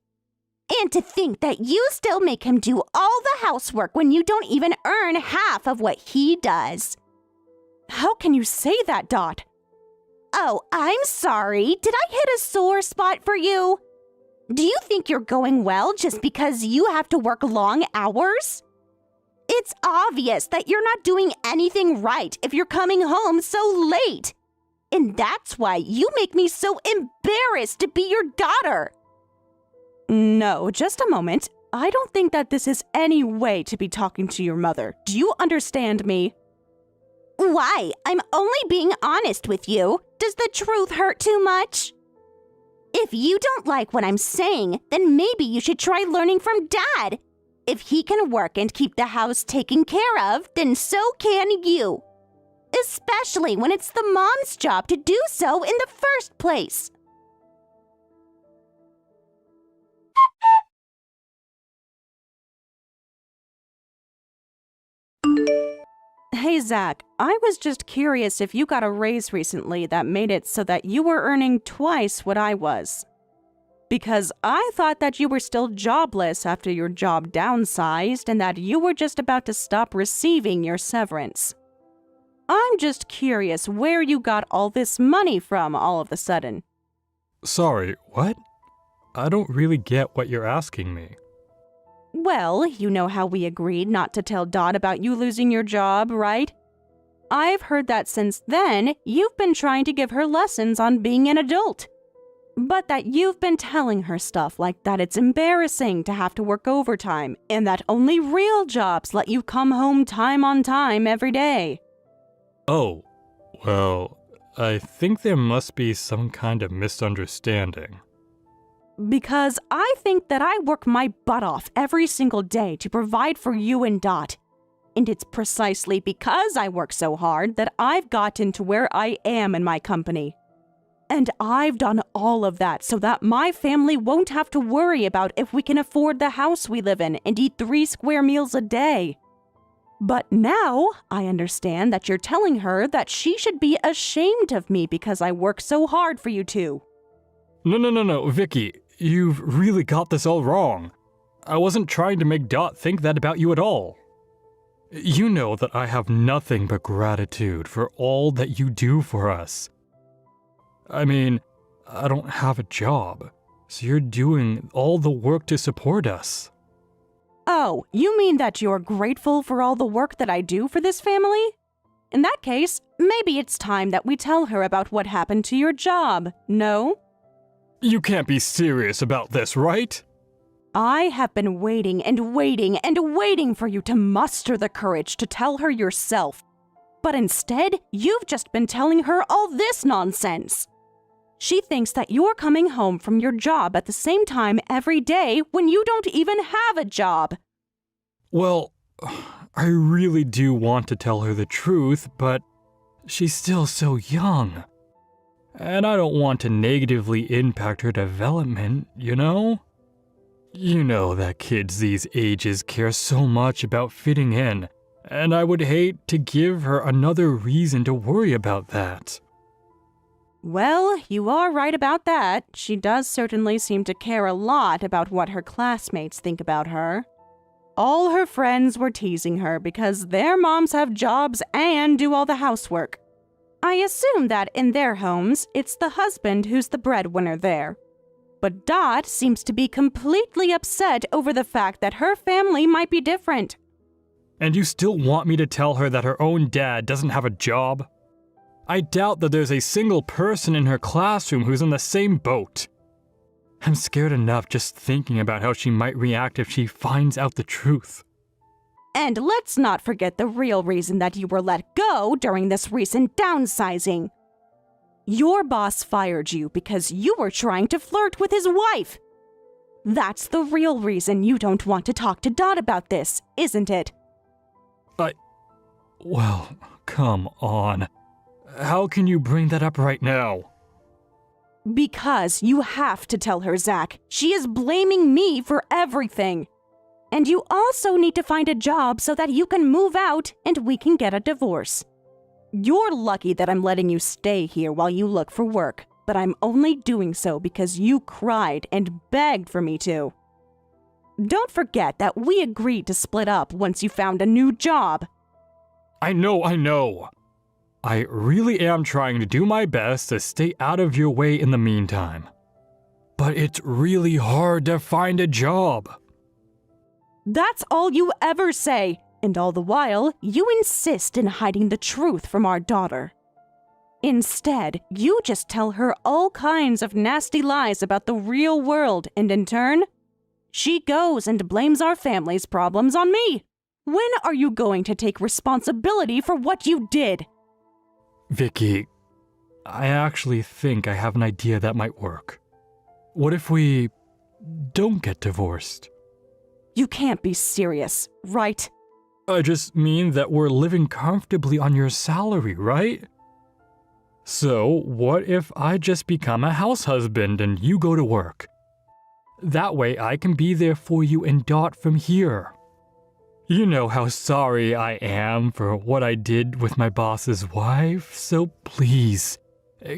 And to think that you still make him do all the housework when you don't even earn half of what he does. How can you say that, Dot? Oh, I'm sorry. Did I hit a sore spot for you? Do you think you're going well just because you have to work long hours? It's obvious that you're not doing anything right if you're coming home so late. And that's why you make me so embarrassed to be your daughter. No, just a moment. I don't think that this is any way to be talking to your mother. Do you understand me? Why? I'm only being honest with you. Does the truth hurt too much? If you don't like what I'm saying, then maybe you should try learning from Dad. If he can work and keep the house taken care of, then so can you. Especially when it's the mom's job to do so in the first place. Hey, Zach, I was just curious if you got a raise recently that made it so that you were earning twice what I was. Because I thought that you were still jobless after your job downsized and that you were just about to stop receiving your severance. I'm just curious where you got all this money from all of a sudden. Sorry, what? I don't really get what you're asking me. Well, you know how we agreed not to tell Dot about you losing your job, right? I've heard that since then, you've been trying to give her lessons on being an adult. But that you've been telling her stuff like that it's embarrassing to have to work overtime and that only real jobs let you come home time on time every day. Oh, well, I think there must be some kind of misunderstanding. Because I think that I work my butt off every single day to provide for you and Dot. And it's precisely because I work so hard that I've gotten to where I am in my company. And I've done all of that so that my family won't have to worry about if we can afford the house we live in and eat 3 square meals a day. But now I understand that you're telling her that she should be ashamed of me because I work so hard for you two. No, Vicky. You've really got this all wrong. I wasn't trying to make Dot think that about you at all. You know that I have nothing but gratitude for all that you do for us. I mean, I don't have a job, so you're doing all the work to support us. Oh, you mean that you're grateful for all the work that I do for this family? In that case, maybe it's time that we tell her about what happened to your job, no? You can't be serious about this, right? I have been waiting and waiting and waiting for you to muster the courage to tell her yourself. But instead, you've just been telling her all this nonsense. She thinks that you're coming home from your job at the same time every day when you don't even have a job. Well, I really do want to tell her the truth, but she's still so young. And I don't want to negatively impact her development, you know? You know that kids these ages care so much about fitting in, and I would hate to give her another reason to worry about that. Well, you are right about that. She does certainly seem to care a lot about what her classmates think about her. All her friends were teasing her because their moms have jobs and do all the housework. I assume that in their homes, it's the husband who's the breadwinner there. But Dot seems to be completely upset over the fact that her family might be different. And you still want me to tell her that her own dad doesn't have a job? I doubt that there's a single person in her classroom who's in the same boat. I'm scared enough just thinking about how she might react if she finds out the truth. And let's not forget the real reason that you were let go during this recent downsizing. Your boss fired you because you were trying to flirt with his wife. That's the real reason you don't want to talk to Dot about this, isn't it? Well, come on. How can you bring that up right now? Because you have to tell her, Zach. She is blaming me for everything. And you also need to find a job so that you can move out and we can get a divorce. You're lucky that I'm letting you stay here while you look for work, but I'm only doing so because you cried and begged for me to. Don't forget that we agreed to split up once you found a new job. I know. I really am trying to do my best to stay out of your way in the meantime. But it's really hard to find a job. That's all you ever say, and all the while, you insist in hiding the truth from our daughter. Instead, you just tell her all kinds of nasty lies about the real world, and in turn, she goes and blames our family's problems on me. When are you going to take responsibility for what you did? Vicky, I actually think I have an idea that might work. What if we don't get divorced? You can't be serious, right? I just mean that we're living comfortably on your salary, right? So, what if I just become a house husband and you go to work? That way I can be there for you and Dot from here. You know how sorry I am for what I did with my boss's wife, so please,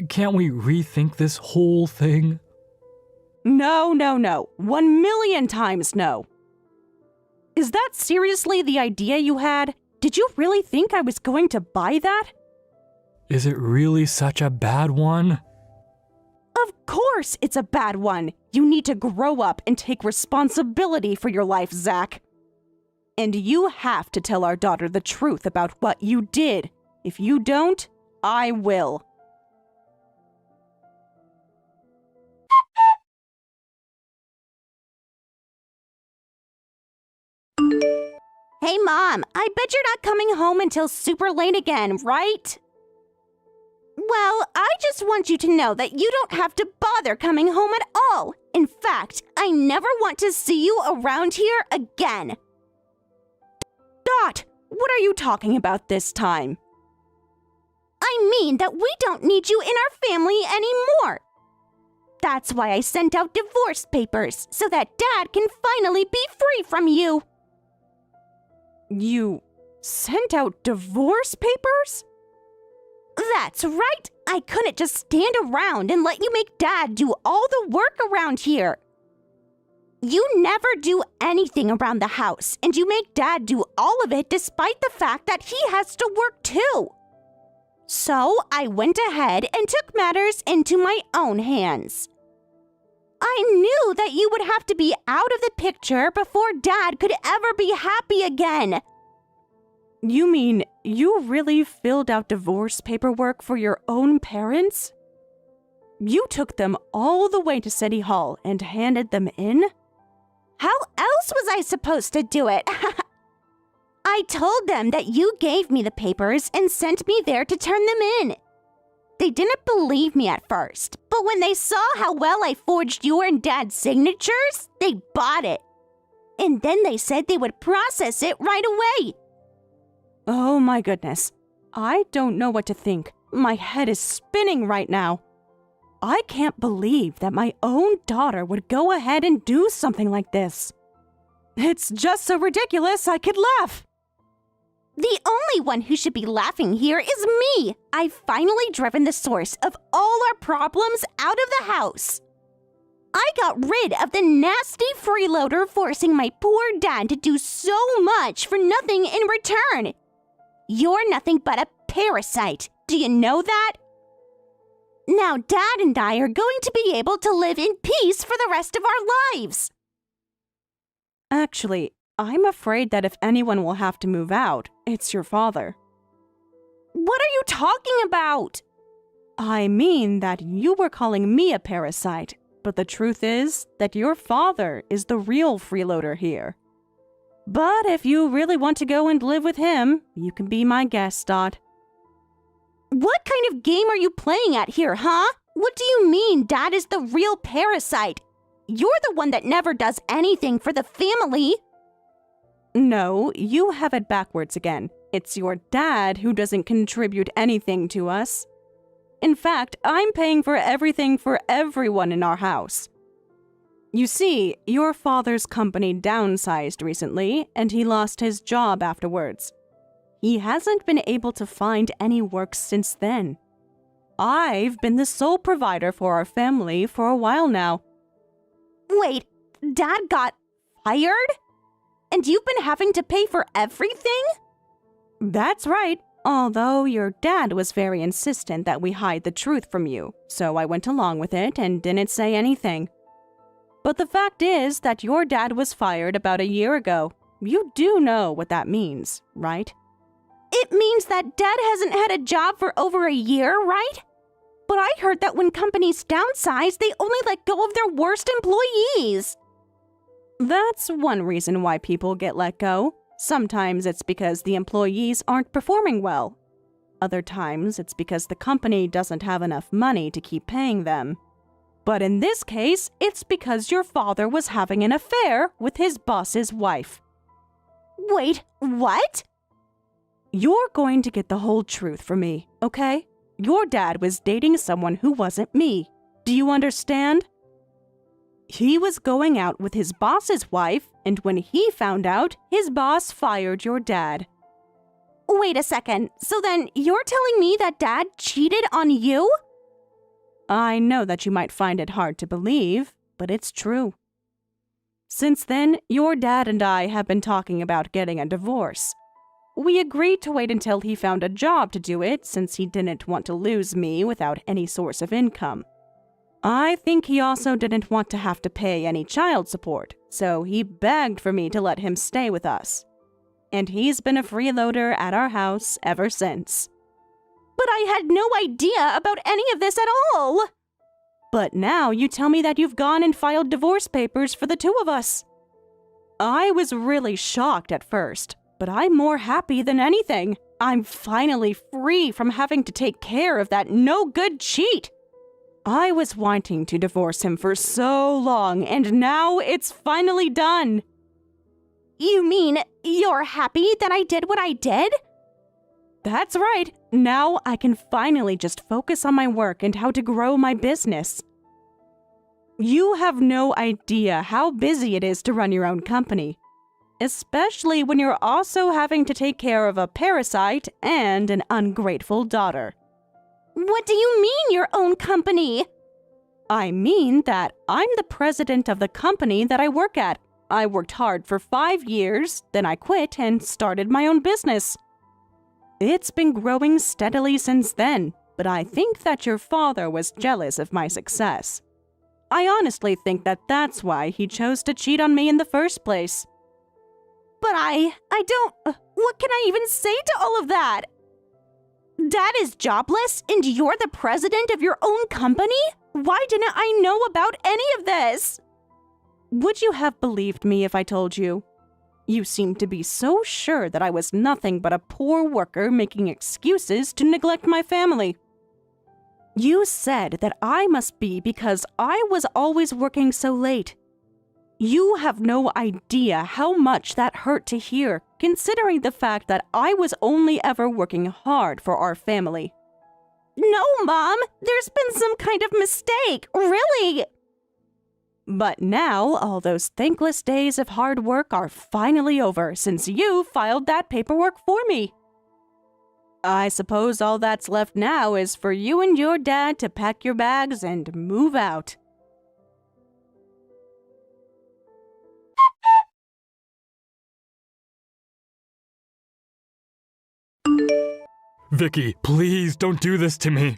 can't we rethink this whole thing? No, no, no. 1,000,000 times no. Is that seriously the idea you had? Did you really think I was going to buy that? Is it really such a bad one? Of course it's a bad one. You need to grow up and take responsibility for your life, Zach. And you have to tell our daughter the truth about what you did. If you don't, I will. Hey, Mom, I bet you're not coming home until super late again, right? Well, I just want you to know that you don't have to bother coming home at all. In fact, I never want to see you around here again. Dot, what are you talking about this time? I mean that we don't need you in our family anymore. That's why I sent out divorce papers, so that Dad can finally be free from you. You sent out divorce papers? That's right. I couldn't just stand around and let you make Dad do all the work around here. You never do anything around the house, and you make Dad do all of it despite the fact that he has to work too. So I went ahead and took matters into my own hands. I knew that you would have to be out of the picture before Dad could ever be happy again. You mean you really filled out divorce paperwork for your own parents? You took them all the way to City Hall and handed them in? How else was I supposed to do it? I told them that you gave me the papers and sent me there to turn them in. They didn't believe me at first, but when they saw how well I forged your and Dad's signatures, they bought it. And then they said they would process it right away. Oh my goodness. I don't know what to think. My head is spinning right now. I can't believe that my own daughter would go ahead and do something like this. It's just so ridiculous I could laugh. The only one who should be laughing here is me. I've finally driven the source of all our problems out of the house. I got rid of the nasty freeloader forcing my poor dad to do so much for nothing in return. You're nothing but a parasite. Do you know that? Now Dad and I are going to be able to live in peace for the rest of our lives. Actually, I'm afraid that if anyone will have to move out, it's your father. What are you talking about? I mean that you were calling me a parasite, but the truth is that your father is the real freeloader here. But if you really want to go and live with him, you can be my guest, Dot. What kind of game are you playing at here, huh? What do you mean Dad is the real parasite? You're the one that never does anything for the family. No, you have it backwards again. It's your dad who doesn't contribute anything to us. In fact, I'm paying for everything for everyone in our house. You see, your father's company downsized recently, and he lost his job afterwards. He hasn't been able to find any work since then. I've been the sole provider for our family for a while now. Wait, Dad got fired? And you've been having to pay for everything? That's right. Although your dad was very insistent that we hide the truth from you, so I went along with it and didn't say anything. But the fact is that your dad was fired about a year ago. You do know what that means, right? It means that Dad hasn't had a job for over a year, right? But I heard that when companies downsize, they only let go of their worst employees. That's one reason why people get let go. Sometimes it's because the employees aren't performing well. Other times it's because the company doesn't have enough money to keep paying them. But in this case, it's because your father was having an affair with his boss's wife. Wait, what? You're going to get the whole truth from me, okay? Your dad was dating someone who wasn't me. Do you understand? He was going out with his boss's wife, and when he found out, his boss fired your dad. Wait a second, so then you're telling me that Dad cheated on you? I know that you might find it hard to believe, but it's true. Since then, your dad and I have been talking about getting a divorce. We agreed to wait until he found a job to do it, since he didn't want to lose me without any source of income. I think he also didn't want to have to pay any child support, so he begged for me to let him stay with us. And he's been a freeloader at our house ever since. But I had no idea about any of this at all! But now you tell me that you've gone and filed divorce papers for the two of us. I was really shocked at first, but I'm more happy than anything. I'm finally free from having to take care of that no-good cheat. I was wanting to divorce him for so long, and now it's finally done. You mean you're happy that I did what I did? That's right. Now I can finally just focus on my work and how to grow my business. You have no idea how busy it is to run your own company, especially when you're also having to take care of a parasite and an ungrateful daughter. What do you mean, your own company? I mean that I'm the president of the company that I work at. I worked hard for 5 years, then I quit and started my own business. It's been growing steadily since then, but I think that your father was jealous of my success. I honestly think that that's why he chose to cheat on me in the first place. But I don't... What can I even say to all of that? Dad is jobless and you're the president of your own company? Why didn't I know about any of this? Would you have believed me if I told you? You seem to be so sure that I was nothing but a poor worker making excuses to neglect my family. You said that I must be because I was always working so late. You have no idea how much that hurt to hear, considering the fact that I was only ever working hard for our family. No, Mom! There's been some kind of mistake, really! But now, all those thankless days of hard work are finally over since you filed that paperwork for me. I suppose all that's left now is for you and your dad to pack your bags and move out. Vicky, please don't do this to me.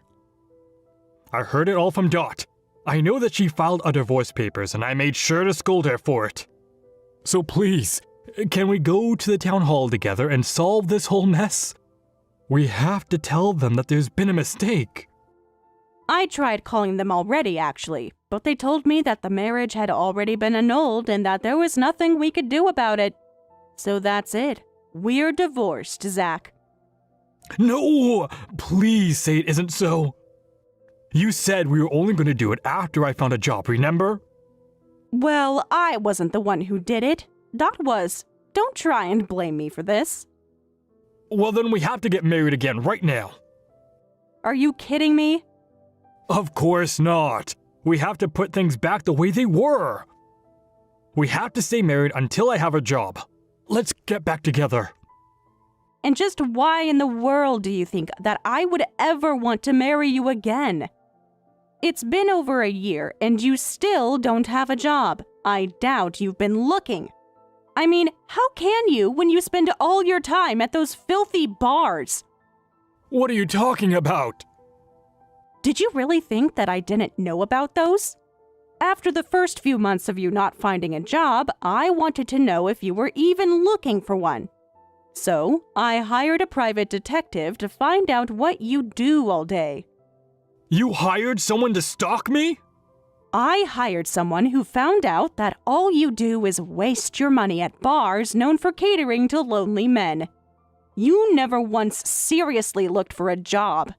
I heard it all from Dot. I know that she filed a divorce papers and I made sure to scold her for it. So please, can we go to the town hall together and solve this whole mess? We have to tell them that there's been a mistake. I tried calling them already, actually, but they told me that the marriage had already been annulled and that there was nothing we could do about it. So that's it. We're divorced, Zach. No! Please say it isn't so. You said we were only going to do it after I found a job, remember? Well, I wasn't the one who did it. Dot was. Don't try and blame me for this. Well, then we have to get married again right now. Are you kidding me? Of course not. We have to put things back the way they were. We have to stay married until I have a job. Let's get back together. And just why in the world do you think that I would ever want to marry you again? It's been over a year and you still don't have a job. I doubt you've been looking. I mean, how can you when you spend all your time at those filthy bars? What are you talking about? Did you really think that I didn't know about those? After the first few months of you not finding a job, I wanted to know if you were even looking for one. So, I hired a private detective to find out what you do all day. You hired someone to stalk me? I hired someone who found out that all you do is waste your money at bars known for catering to lonely men. You never once seriously looked for a job.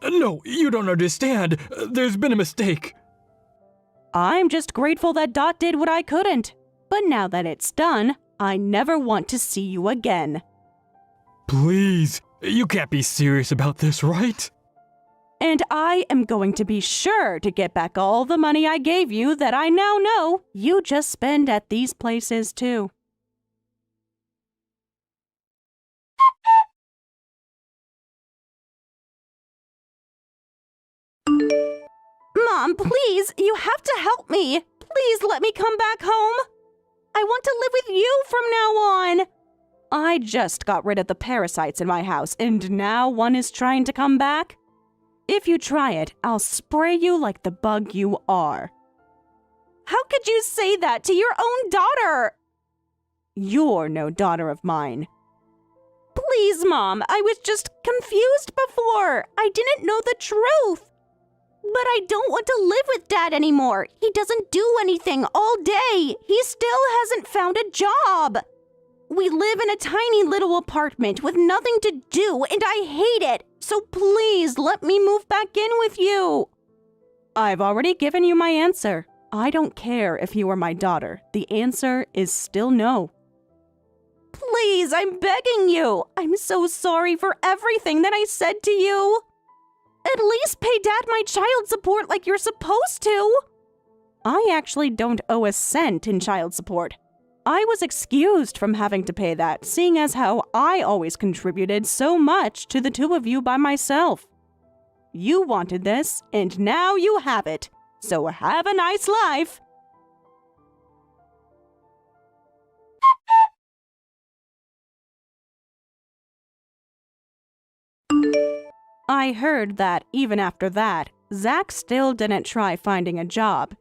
No, you don't understand. There's been a mistake. I'm just grateful that Dot did what I couldn't. But now that it's done, I never want to see you again. Please, you can't be serious about this, right? And I am going to be sure to get back all the money I gave you that I now know you just spend at these places too. Mom, please, you have to help me. Please let me come back home. I want to live with you from now on. I just got rid of the parasites in my house, and now one is trying to come back. If you try it, I'll spray you like the bug you are. How could you say that to your own daughter? You're no daughter of mine. Please, Mom, I was just confused before. I didn't know the truth. But I don't want to live with Dad anymore. He doesn't do anything all day. He still hasn't found a job. We live in a tiny little apartment with nothing to do, and I hate it. So please let me move back in with you. I've already given you my answer. I don't care if you are my daughter. The answer is still no. Please, I'm begging you. I'm so sorry for everything that I said to you. At least pay Dad my child support like you're supposed to. I actually don't owe a cent in child support. I was excused from having to pay that, seeing as how I always contributed so much to the two of you by myself. You wanted this, and now you have it. So have a nice life. I heard that even after that, Zach still didn't try finding a job.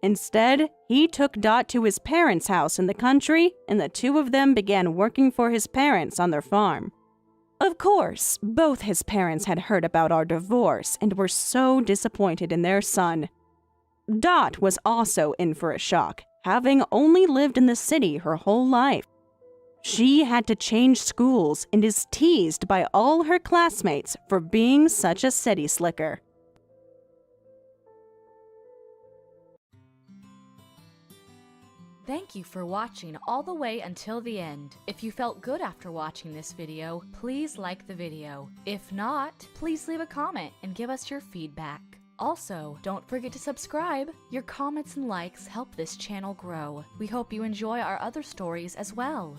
Instead, he took Dot to his parents' house in the country, and the two of them began working for his parents on their farm. Of course, both his parents had heard about our divorce and were so disappointed in their son. Dot was also in for a shock, having only lived in the city her whole life. She had to change schools and is teased by all her classmates for being such a city slicker. Thank you for watching all the way until the end. If you felt good after watching this video, please like the video. If not, please leave a comment and give us your feedback. Also, don't forget to subscribe. Your comments and likes help this channel grow. We hope you enjoy our other stories as well.